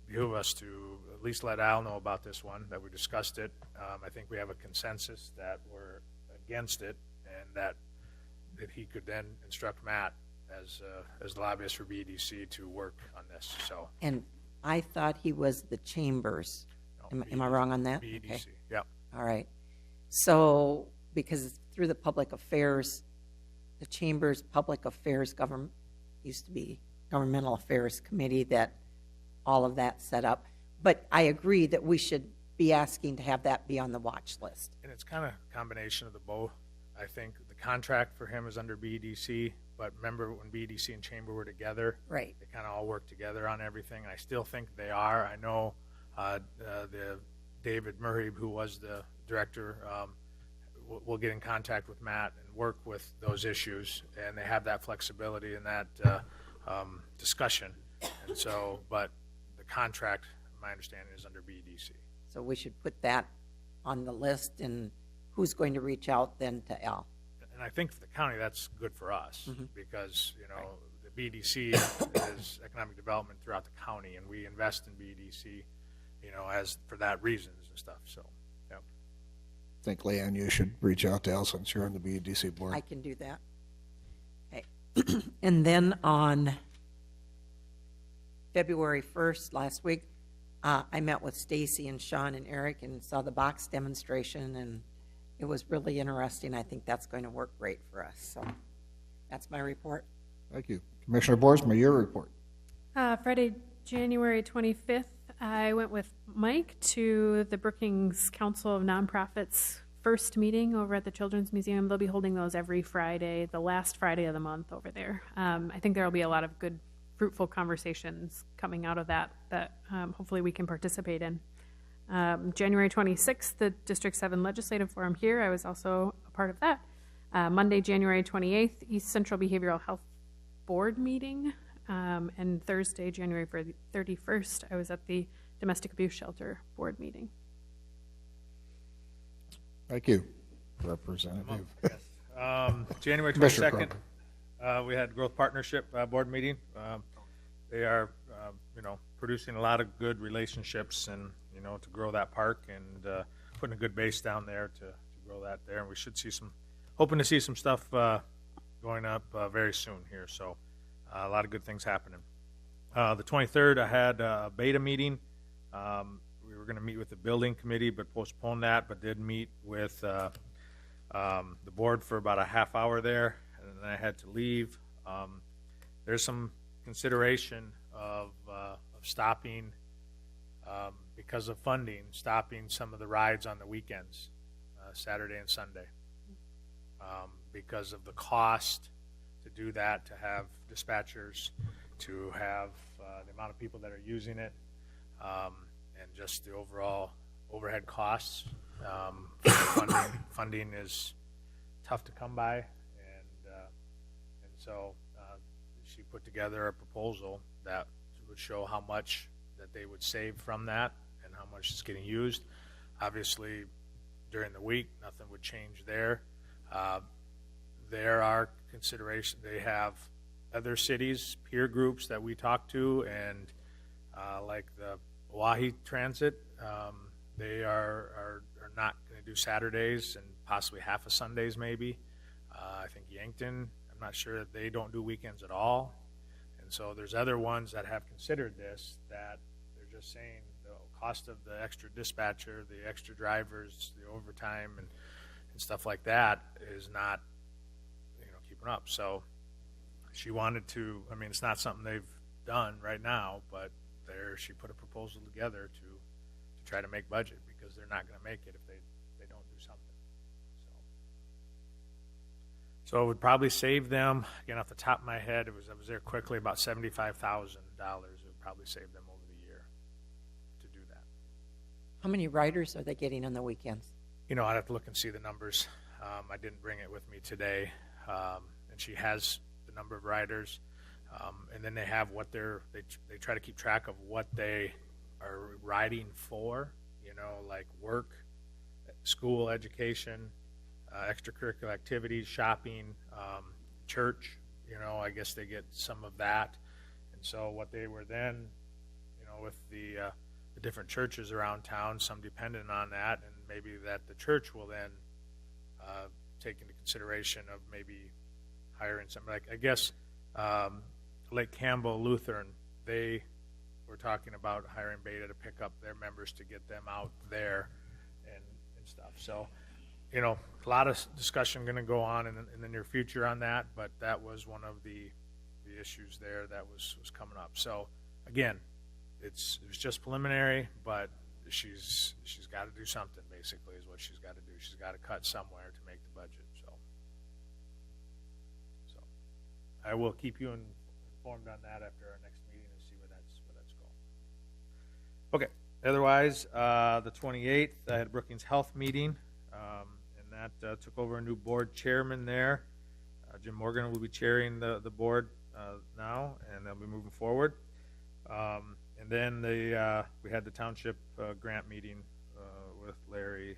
behoove us to at least let Al know about this one, that we discussed it. I think we have a consensus that we're against it, and that he could then instruct Matt as the lobbyist for BDC to work on this, so. And I thought he was the Chambers. Am I wrong on that? BDC, Okay. yep. All right. So, because through the Public Affairs, the Chamber's Public Affairs government, used to be Governmental Affairs Committee, that all of that set up. But I agree that we should be asking to have that be on the watch list. And it's kind of a combination of the both. I think the contract for him is under BDC, but remember when BDC and Chamber were together? Right. They kind of all worked together on everything, and I still think they are. I know the David Murray, who was the director, will get in contact with Matt and work with those issues, and they have that flexibility and that discussion. And so, but the contract, my understanding, is under BDC. So we should put that on the list, and who's going to reach out then to Al? And I think for the county, that's good for us, because, you know, the BDC is economic development throughout the county, and we invest in BDC, you know, as for that reasons and stuff, so, yeah. I think, Leanne, you should reach out to Al since you're on the BDC board. I can do that. Okay. And then on February 1st, last week, I met with Stacy and Sean and Eric and saw the box demonstration, and it was really interesting. I think that's going to work great for us. So that's my report. Thank you. Commissioner Boersma, your report. Friday, January 25th, I went with Mike to the Brookings Council of Nonprofits first meeting over at the Children's Museum. They'll be holding those every Friday, the last Friday of the month over there. I think there will be a lot of good, fruitful conversations coming out of that hopefully we can participate in. January 26th, the District 7 Legislative Forum here. I was also a part of that. Monday, January 28th, East Central Behavioral Health Board meeting. And Thursday, January 31st, I was at the Domestic Abuse Shelter Board meeting. Thank you, Representative. January Commissioner 22nd, we had Growth Partnership Board meeting. They are, you know, producing a lot of good relationships and, you know, to grow that park and putting a good base down there to grow that there. And we should see hoping to see some stuff going up very soon here. So a lot of good things happening. The 23rd, I had a beta meeting. We were going to meet with the building committee, but postponed that, but did meet with the board for about a half hour there, and then I had to leave. There's some consideration of stopping, because of funding, stopping some of the rides on the weekends, Saturday and Sunday, because of the cost to do that, to have dispatchers, to have the amount of people that are using it, and just the overall overhead costs. Funding is tough to come by, and so she put together a proposal that would show how much that they would save from that and how much is getting used. Obviously, during the week, nothing would change there. There are considerations. They have other cities, peer groups that we talk to, and like the Oahe Transit, they are not going to do Saturdays and possibly half of Sundays maybe. I think Yankton, I'm not sure that they don't do weekends at all. And so there's other ones that have considered this, that they're just saying the cost of the extra dispatcher, the extra drivers, the overtime and stuff like that is not, you know, keeping up. So she wanted to, I mean, it's not something they've done right now, but she put a proposal together to try to make budget, because they're not going to make it if they don't do something. So it would probably save them, again, off the top of my head, I was there quickly, about $75,000. It would probably save them over the year to do that. How many riders are they getting on the weekends? You know, I'd have to look and see the numbers. I didn't bring it with me today, and she has the number of riders. And then they have what they try to keep track of what they are riding for, you know, like work, school, education, extracurricular activities, shopping, church, you know, I guess they get some of that. And so what they were then, you know, with the different churches around town, some dependent on that, and maybe that the church will then take into consideration of maybe hiring somebody. Like, I guess Lake Campbell Lutheran, they were talking about hiring Beta to pick up their members to get them out there and stuff. So, you know, a lot of discussion going to go on in the near future on that, but that was one of the issues there that was coming up. So, again, it was just preliminary, but she's got to do something, basically, is what she's got to do. She's got to cut somewhere to make the budget. So I will keep you informed on that after our next meeting and see where that's going. Okay. Otherwise, the 28th, I had a Brookings Health meeting, and that took over a new board chairman there. Jim Morgan will be chairing the board now, and they'll be moving forward. And then we had the township grant meeting with Larry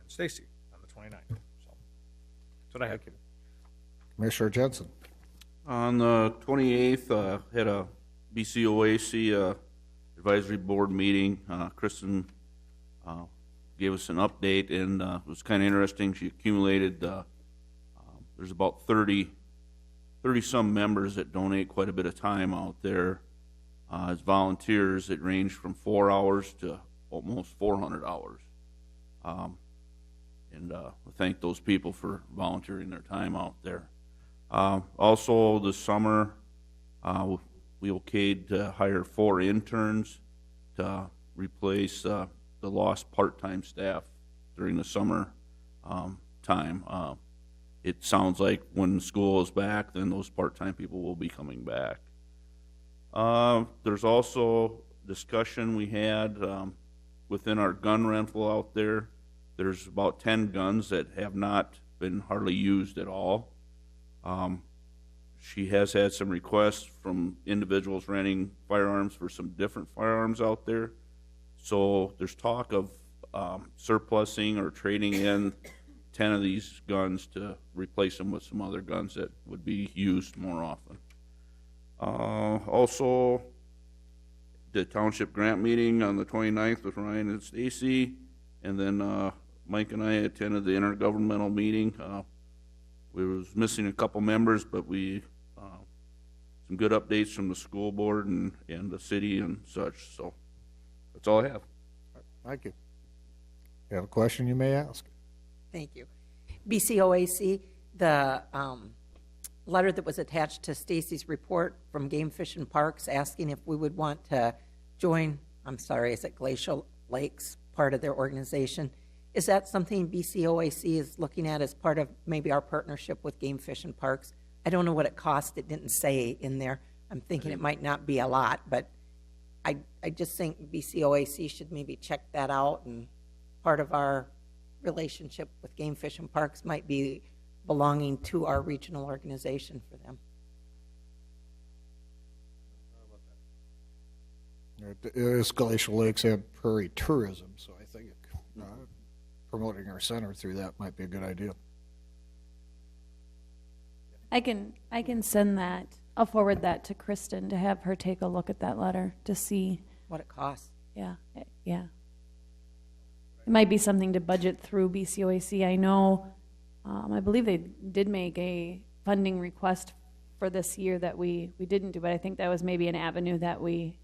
and Stacy on the 29th. So that's what I had. Commissioner Jensen. On the 28th, had a BCOAC advisory board meeting. Kristen gave us an update, and it was kind of interesting. She accumulated, there's about 30-some members that donate quite a bit of time out there. As volunteers, it ranged from 4 hours to almost 400 hours. And we thank those people for volunteering their time out there. Also, this summer, we okayed to hire 4 interns to replace the lost part-time staff during the summer time. It sounds like when school is back, then those part-time people will be coming back. There's also discussion we had within our gun rental out there. There's about 10 guns that have not been hardly used at all. She has had some requests from individuals renting firearms for some different firearms out there. So there's talk of surplusing or trading in 10 of these guns to replace them with some other guns that would be used more often. Also, the township grant meeting on the 29th with Ryan and Stacy, and then Mike and I attended the intergovernmental meeting. We was missing a couple members, but we some good updates from the school board and the city and such. So that's all I have. Thank you. If you have a question, you may ask. Thank you. BCOAC, the letter that was attached to Stacy's report from Game Fish and Parks asking if we would want to join, is it Glacial Lakes, part of their organization? Is that something BCOAC is looking at as part of maybe our partnership with Game Fish and Parks? I don't know what it cost. It didn't say in there. I'm thinking it might not be a lot, but I just think BCOAC should maybe check that out, and part of our relationship with Game Fish and Parks might be belonging to our regional organization for them. It is Glacial Lakes and Prairie Tourism, so I think promoting our center through that might be a good idea. I can send that. I'll forward that to Kristen to have her take a look at that letter to see what it costs. Yeah. It might be something to budget through BCOAC. I know, I believe they did make a funding request for this year that we didn't do, but I think that was maybe an avenue that we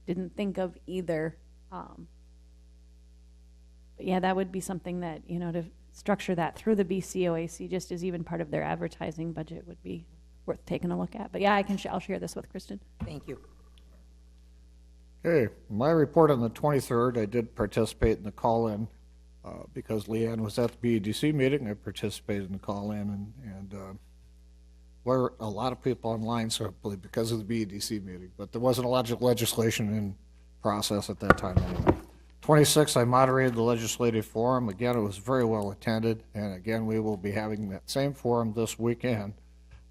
didn't think of either. But yeah, that would be something that, to structure that through the BCOAC just as even part of their advertising budget would be worth taking a look at. But yeah, I'll share this with Kristen. Thank you. Okay, my report on the 23rd, I did participate in the call-in because Leanne was at the BEDC meeting. I participated in the call-in, and were a lot of people online, certainly because of the BEDC meeting, but there wasn't a lot of legislation in process at that time anyway. 26th, I moderated the legislative forum. Again, it was very well attended, and again, we will be having that same forum this weekend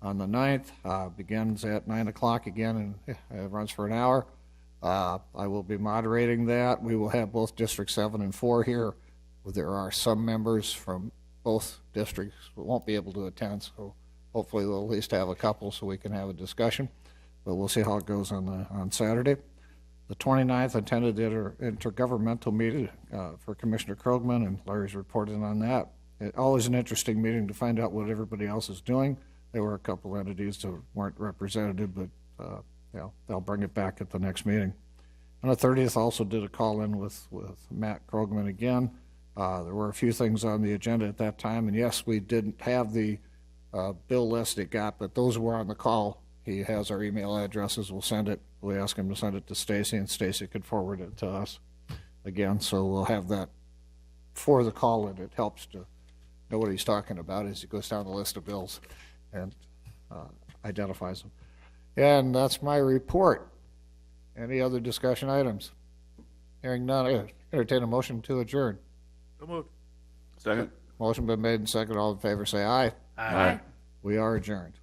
on the 9th. Begins at 9 o'clock again, and it runs for an hour. I will be moderating that. We will have both District 7 and 4 here. There are some members from both districts who won't be able to attend, so hopefully we'll at least have a couple so we can have a discussion. But we'll see how it goes on Saturday. The 29th, I attended the intergovernmental meeting for Commissioner Krogman, and Larry's reported on that. Always an interesting meeting to find out what everybody else is doing. there were a couple entities that weren't represented, but, they'll bring it back at the next meeting. On the 30th, also did a call-in with Matt Krogman again. There were a few things on the agenda at that time, and yes, we didn't have the bill list it got, but those were on the call. He has our email addresses. We'll send it. We ask him to send it to Stacy, and Stacy could forward it to us again. So we'll have that for the call-in. It helps to know what he's talking about as he goes down the list of bills and identifies them. And that's my report. Any other discussion items? Hearing none, I entertain a motion to adjourn. So moved. Second. Motion been made and seconded. All in favor, say aye. Aye. We are adjourned.